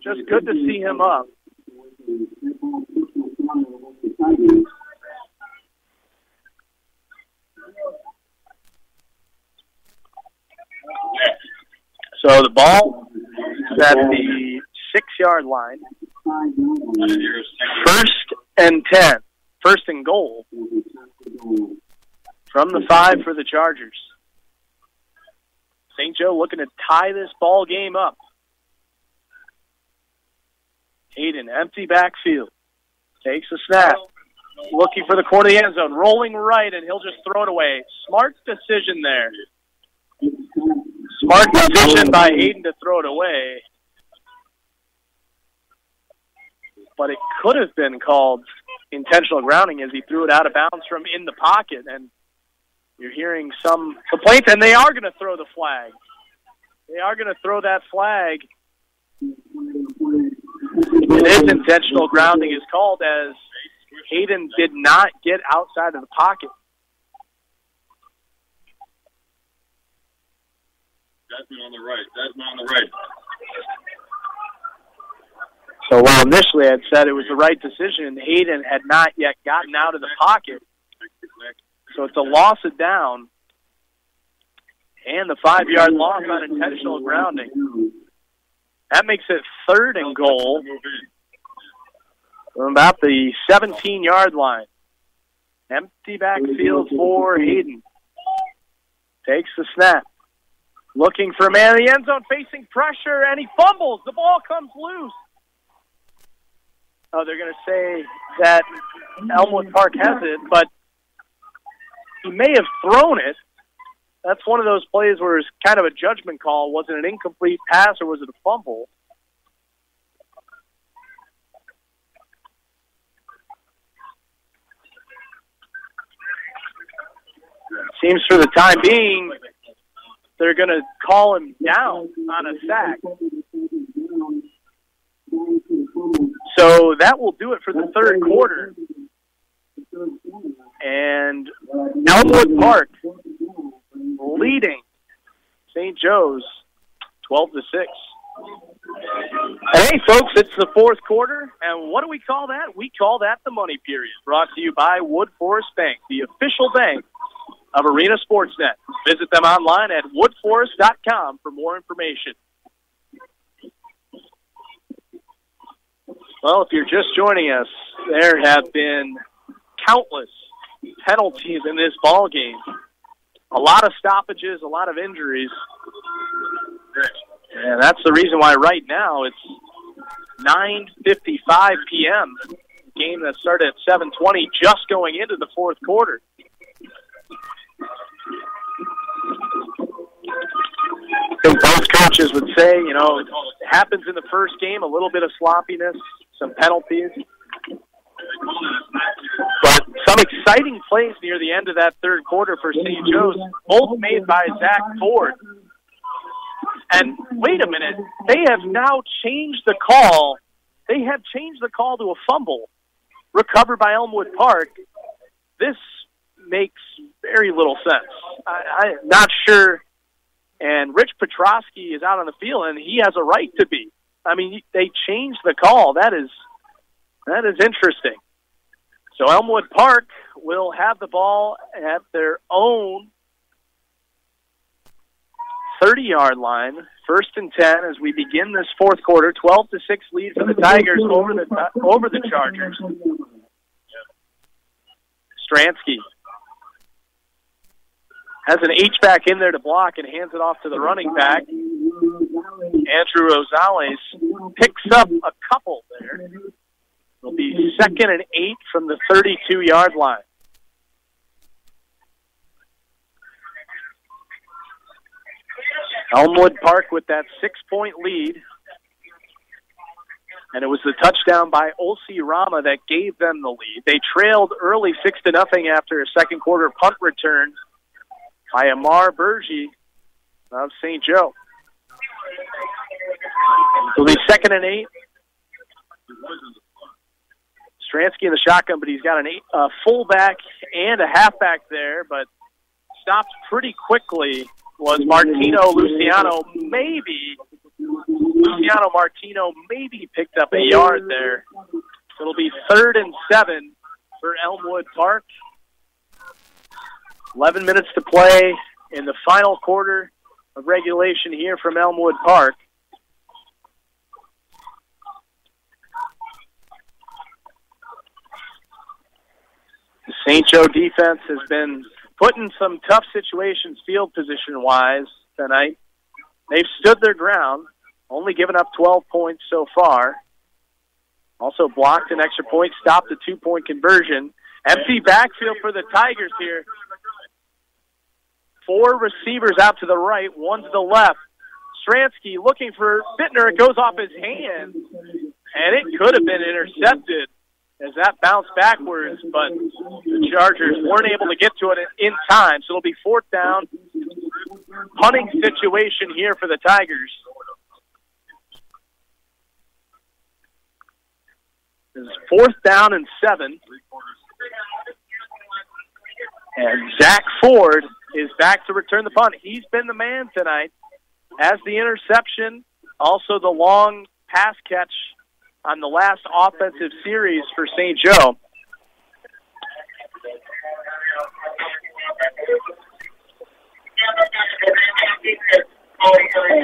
just good to see him up. So the ball is at the 6-yard line. First and 10. First and goal from the 5 for the Chargers. St. Joe looking to tie this ball game up. Hayden, empty backfield. Takes a snap. Looking for the corner of the end zone. Rolling right, and he'll just throw it away. Smart decision there. Smart decision by Hayden to throw it away. But it could have been called intentional grounding as he threw it out of bounds from in the pocket. And you're hearing some complaints, and they are going to throw the flag. They are going to throw that flag. It is intentional grounding is called as Hayden did not get outside of the pocket. Desmond on the right. Desmond on the right. So while initially I'd said it was the right decision, Hayden had not yet gotten out of the pocket. So it's a loss of down. And the 5-yard loss on intentional grounding. That makes it 3rd and goal from about the 17-yard line. Empty backfield for Hayden. Takes the snap. Looking for a man in the end zone, facing pressure, and he fumbles. The ball comes loose. Oh, they're going to say that Elmwood Park has it, but he may have thrown it. That's one of those plays where it's kind of a judgment call. Was it an incomplete pass or was it a fumble? Seems for the time being, they're going to call him down on a sack. So that will do it for the 3rd quarter. And Elmwood Park leading St. Joe's 12-6. Hey, folks, it's the 4th quarter, and what do we call that? We call that the money period. Brought to you by Wood Forest Bank, the official bank of Arena Sportsnet. Visit them online at woodforest.com for more information. Well, if you're just joining us, there have been countless penalties in this ball game. A lot of stoppages, a lot of injuries. And that's the reason why right now it's 9:55 p.m. Game that started at 7:20, just going into the 4th quarter. I think both coaches would say, you know, it happens in the first game, a little bit of sloppiness, some penalties. But some exciting plays near the end of that 3rd quarter for St. Joe's, both made by Zach Ford. And wait a minute, they have now changed the call. They have changed the call to a fumble recovered by Elmwood Park. This makes very little sense. I'm not sure. And Rich Petrosky is out on the field, and he has a right to be. I mean, they changed the call. That is interesting. So Elmwood Park will have the ball at their own 30-yard line, 1st and 10 as we begin this 4th quarter. 12-6 lead for the Tigers over the Chargers. Stransky has an H-back in there to block and hands it off to the running back. Andrew Rosales picks up a couple there. It'll be 2nd and 8 from the 32-yard line. Elmwood Park with that 6-point lead. And it was the touchdown by Olsi Rama that gave them the lead. They trailed early 6-0 after a 2nd quarter punt return by Amar Bergie of St. Joe. It'll be 2nd and 8. Stransky in the shotgun, but he's got a fullback and a halfback there, but stopped pretty quickly was Martino Luciano. Luciano Martino maybe picked up a yard there. It'll be 3rd and 7 for Elmwood Park. 11 minutes to play in the final quarter of regulation here from Elmwood Park. St. Joe defense has been put in some tough situations field position-wise tonight. They've stood their ground, only given up 12 points so far. Also blocked an extra point, stopped a 2-point conversion. Empty backfield for the Tigers here. 4 receivers out to the right, 1 to the left. Stransky looking for Bittner. It goes off his hand, and it could have been intercepted as that bounced backwards, but the Chargers weren't able to get to it in time, so it'll be 4th down. Punting situation here for the Tigers. This is 4th down and 7. And Zach Ford is back to return the punt. He's been the man tonight. Has the interception, also the long pass catch on the last offensive series for St. Joe.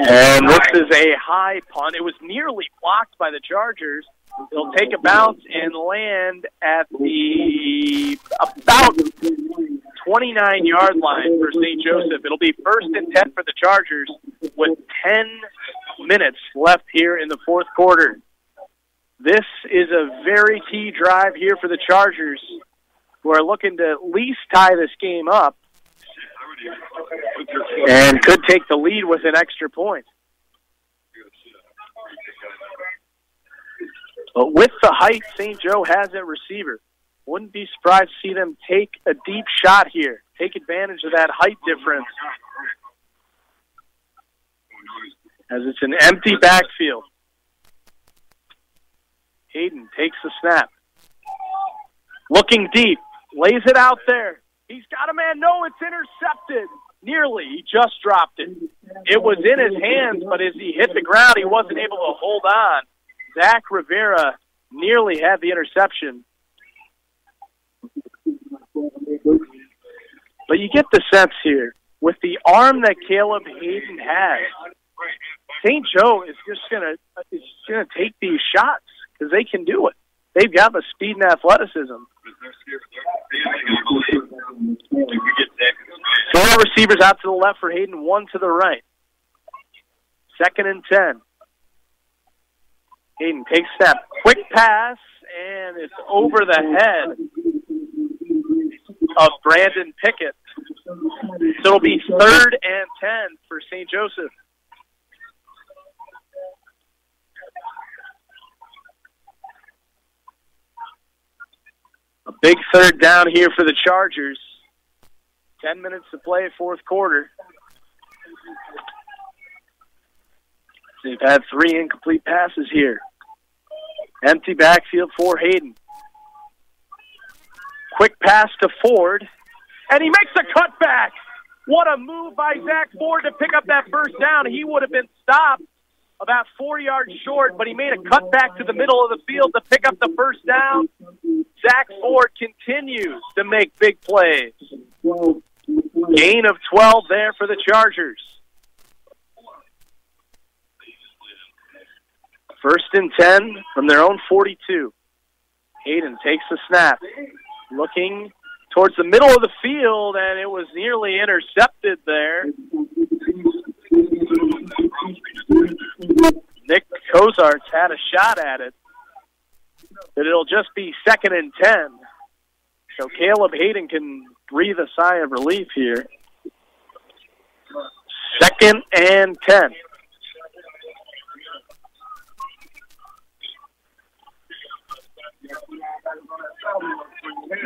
And this is a high punt. It was nearly blocked by the Chargers. It'll take a bounce and land at the about 29-yard line for St. Joseph. It'll be 1st and 10 for the Chargers with 10 minutes left here in the 4th quarter. This is a very key drive here for the Chargers, who are looking to at least tie this game up and could take the lead with an extra point. But with the height St. Joe has at receiver, wouldn't be surprised to see them take a deep shot here, take advantage of that height difference, as it's an empty backfield. Hayden takes the snap. Looking deep, lays it out there. He's got a man. No, it's intercepted. Nearly. He just dropped it. It was in his hands, but as he hit the ground, he wasn't able to hold on. Zach Rivera nearly had the interception. But you get the sense here, with the arm that Caleb Hayden has, St. Joe is just gonna take these shots because they can do it. They've got the speed and athleticism. 4 receivers out to the left for Hayden, 1 to the right. 2nd and 10. Hayden takes that quick pass, and it's over the head of Brandon Pickett. So it'll be 3rd and 10 for St. Joseph. A big 3rd down here for the Chargers. 10 minutes to play, 4th quarter. They've had 3 incomplete passes here. Empty backfield for Hayden. Quick pass to Ford, and he makes a cutback. What a move by Zach Ford to pick up that 1st down. He would have been stopped about 4 yards short, but he made a cutback to the middle of the field to pick up the 1st down. Zach Ford continues to make big plays. Gain of 12 there for the Chargers. 1st and 10 from their own 42. Hayden takes the snap. Looking towards the middle of the field, and it was nearly intercepted there. Nick Kozarts had a shot at it, but it'll just be 2nd and 10. So Caleb Hayden can breathe a sigh of relief here. 2nd and 10.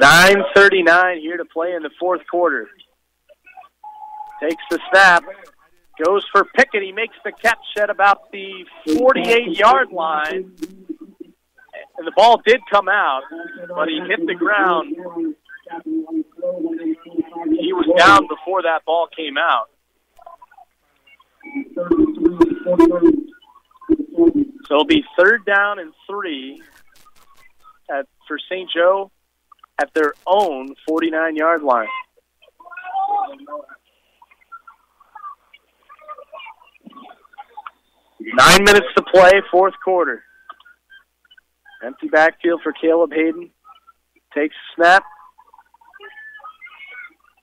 .9:39 here to play in the 4th quarter. Takes the snap. Goes for Pickett. He makes the catch at about the 48-yard line. And the ball did come out, but he hit the ground. He was down before that ball came out. So it'll be 3rd down and 3 for St. Joe at their own 49-yard line. Nine minutes to play, 4th quarter. Empty backfield for Caleb Hayden. Takes a snap.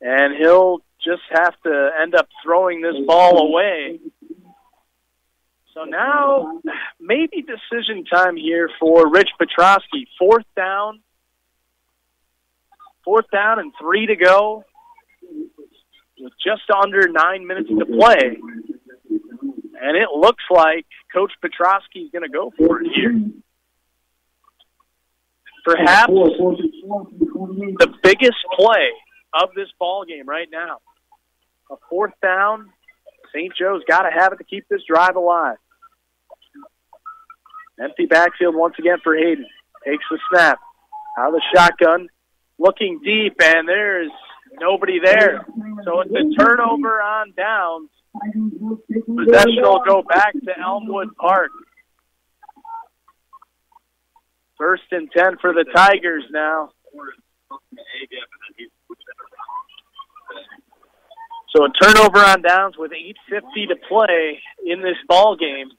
And he'll just have to end up throwing this ball away. So now, maybe decision time here for Rich Petrosky. Fourth down and 3 to go with just under 9 minutes to play. And it looks like Coach Petrosky is going to go for it here. Perhaps the biggest play of this ball game right now. A fourth down. St. Joe's got to have it to keep this drive alive. Empty backfield once again for Hayden. Takes the snap. Out of the shotgun. Looking deep, and there's nobody there. So it's a turnover on downs. Possession will go back to Elmwood Park. 1st and 10 for the Tigers now. So a turnover on downs with 8:50 to play in this ball game.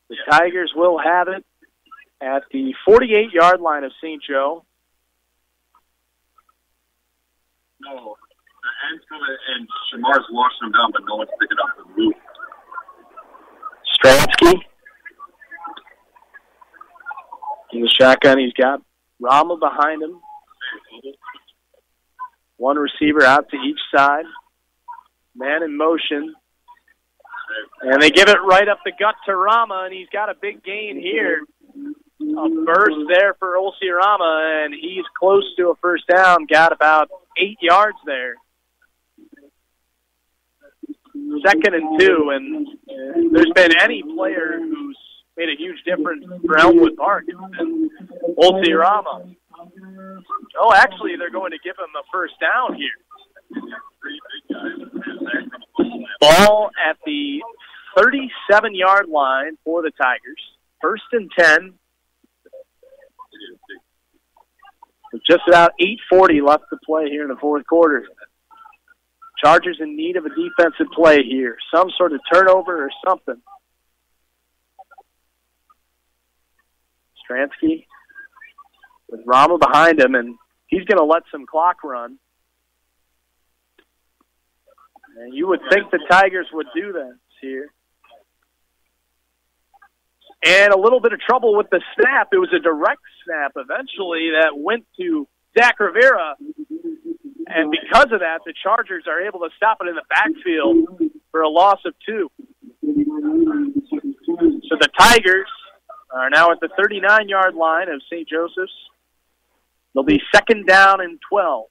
The Tigers will have it at the 48-yard line of St. Joe. No, the end's going to, and Shamar's washing them down, but no one's picking up the move. Stransky. In the shotgun, he's got Rama behind him. One receiver out to each side. Man in motion. And they give it right up the gut to Rama, and he's got a big gain here. A burst there for Olsi Rama, and he's close to a first down. Got about 8 yards there. 2nd and 2, and there's been any player who's made a huge difference for Elmwood Park. Olsi Rama. Oh, actually, they're going to give him a first down here. Ball at the 37-yard line for the Tigers. 1st and 10. With just about 8:40 left to play here in the fourth quarter. Chargers in need of a defensive play here. Some sort of turnover or something. Stransky with Rama behind him, and he's going to let some clock run. And you would think the Tigers would do that here. And a little bit of trouble with the snap. It was a direct snap eventually that went to Zach Rivera. And because of that, the Chargers are able to stop it in the backfield for a loss of 2. So the Tigers are now at the 39-yard line of St. Joseph's. They'll be 2nd down and 12.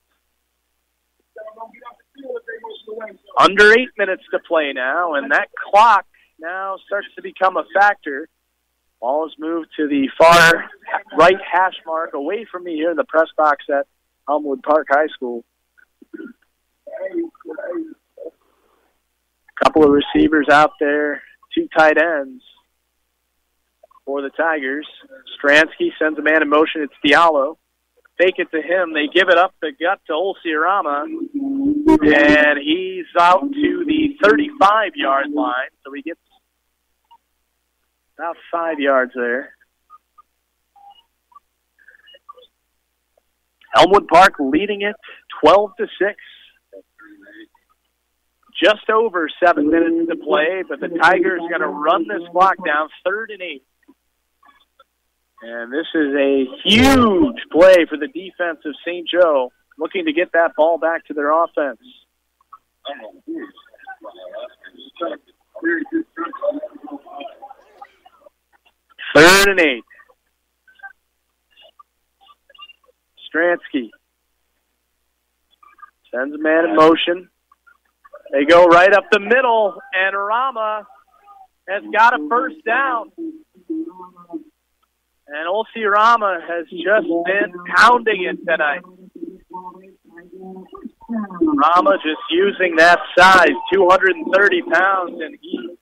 Under 8 minutes to play now, and that clock now starts to become a factor. Ball is moved to the far right hash mark away from me here in the press box at Elmwood Park High School. A couple of receivers out there, 2 tight ends for the Tigers. Stransky sends a man in motion. It's Diallo. Fake it to him. They give it up the gut to Olsi Rama, and he's out to the 35-yard line, so he gets about 5 yards there. Elmwood Park leading it 12-6. Just over 7 minutes to play, but the Tigers are going to run this clock down. 3rd and 8. And this is a huge play for the defense of St. Joe, looking to get that ball back to their offense. 3rd and 8. Stransky sends a man in motion. They go right up the middle, and Rama has got a first down. And Olsi Rama has just been pounding it tonight. Rama just using that size, 230 pounds, and he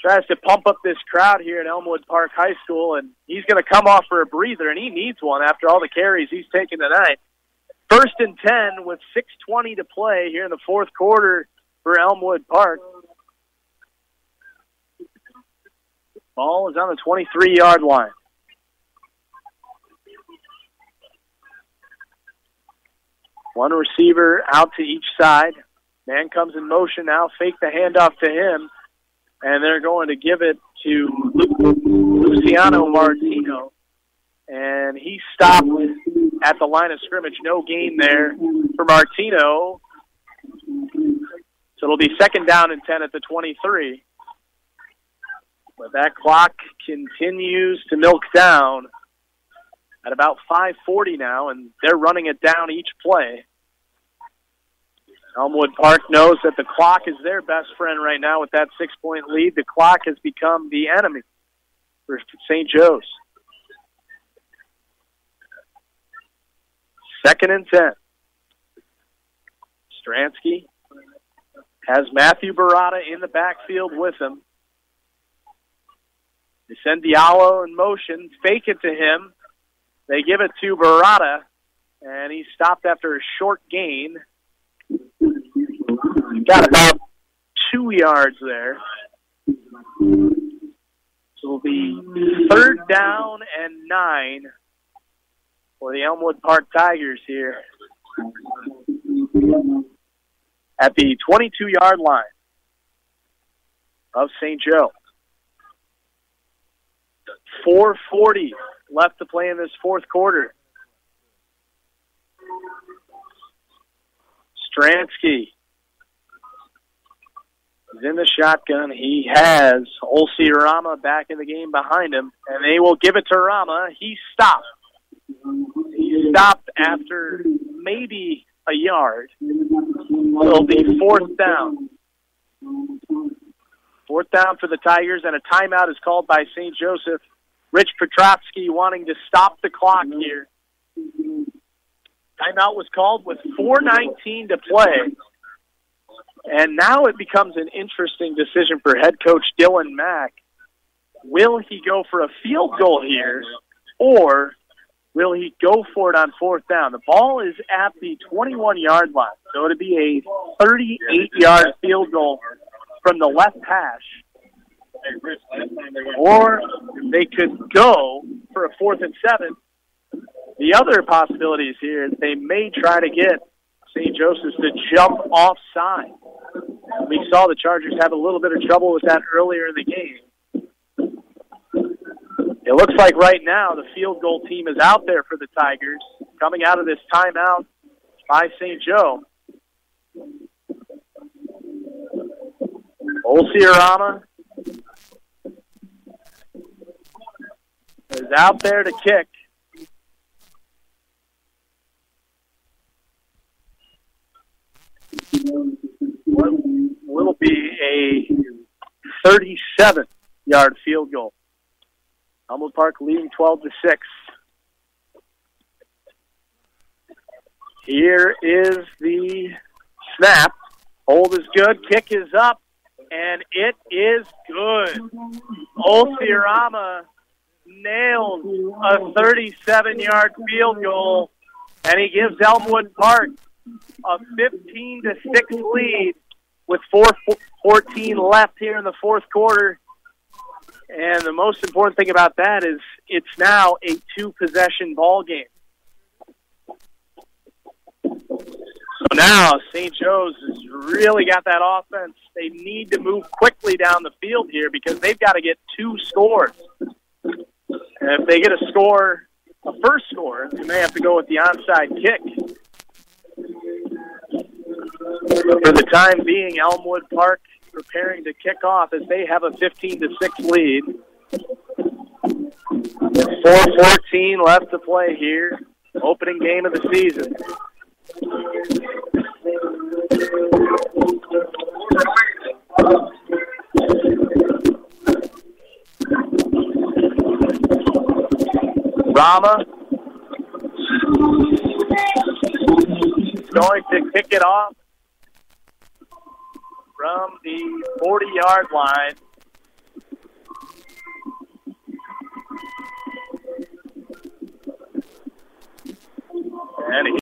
tries to pump up this crowd here at Elmwood Park High School, and he's going to come off for a breather, and he needs one after all the carries he's taken tonight. 1st and 10 with 6:20 to play here in the fourth quarter for Elmwood Park. Ball is on the 23-yard line. One receiver out to each side. Man comes in motion now. Fake the handoff to him. And they're going to give it to Luciano Martino. And he stopped at the line of scrimmage. No gain there for Martino. So it'll be 2nd down and 10 at the 23. But that clock continues to milk down at about 5:40 now, and they're running it down each play. Elmwood Park knows that the clock is their best friend right now with that 6-point lead. The clock has become the enemy for St. Joe's. 2nd and 10. Stransky has Matthew Barada in the backfield with him. They send Diallo in motion, fake it to him. They give it to Barada, and he stopped after a short gain. Got about 2 yards there. So it'll be 3rd down and 9 for the Elmwood Park Tigers here at the 22-yard line of St. Joe. 4:40 left to play in this 4th quarter. Stransky is in the shotgun. He has Olsi Rama back in the game behind him, and they will give it to Rama. He stopped. He stopped after maybe a yard. It'll be 4th down. 4th down for the Tigers, and a timeout is called by St. Joseph. Rich Petrovsky wanting to stop the clock here. Timeout was called with 4:19 to play. And now it becomes an interesting decision for head coach Dylan Mack. Will he go for a field goal here, or will he go for it on 4th down? The ball is at the 21-yard line, so it'll be a 38-yard field goal from the left hash. Or they could go for a 4th and 7. The other possibilities here is they may try to get St. Joseph's to jump offside. We saw the Chargers have a little bit of trouble with that earlier in the game. It looks like right now the field goal team is out there for the Tigers, coming out of this timeout by St. Joe. Olsiarama is out there to kick. Will be a 37-yard field goal. Elmwood Park leading 12-6. Here is the snap. Hold is good. Kick is up, and it is good. Olsiarama nails a 37-yard field goal, and he gives Elmwood Park a 15-6 lead with 4:14 left here in the 4th quarter. And the most important thing about that is it's now a 2-possession ball game. So now St. Joe's has really got that offense. They need to move quickly down the field here because they've got to get 2 scores. And if they get a first score, they may have to go with the onside kick. But for the time being, Elmwood Park preparing to kick off as they have a 15-6 lead. With 4:14 left to play here, opening game of the season. Rama going to kick it off from the 40-yard line. And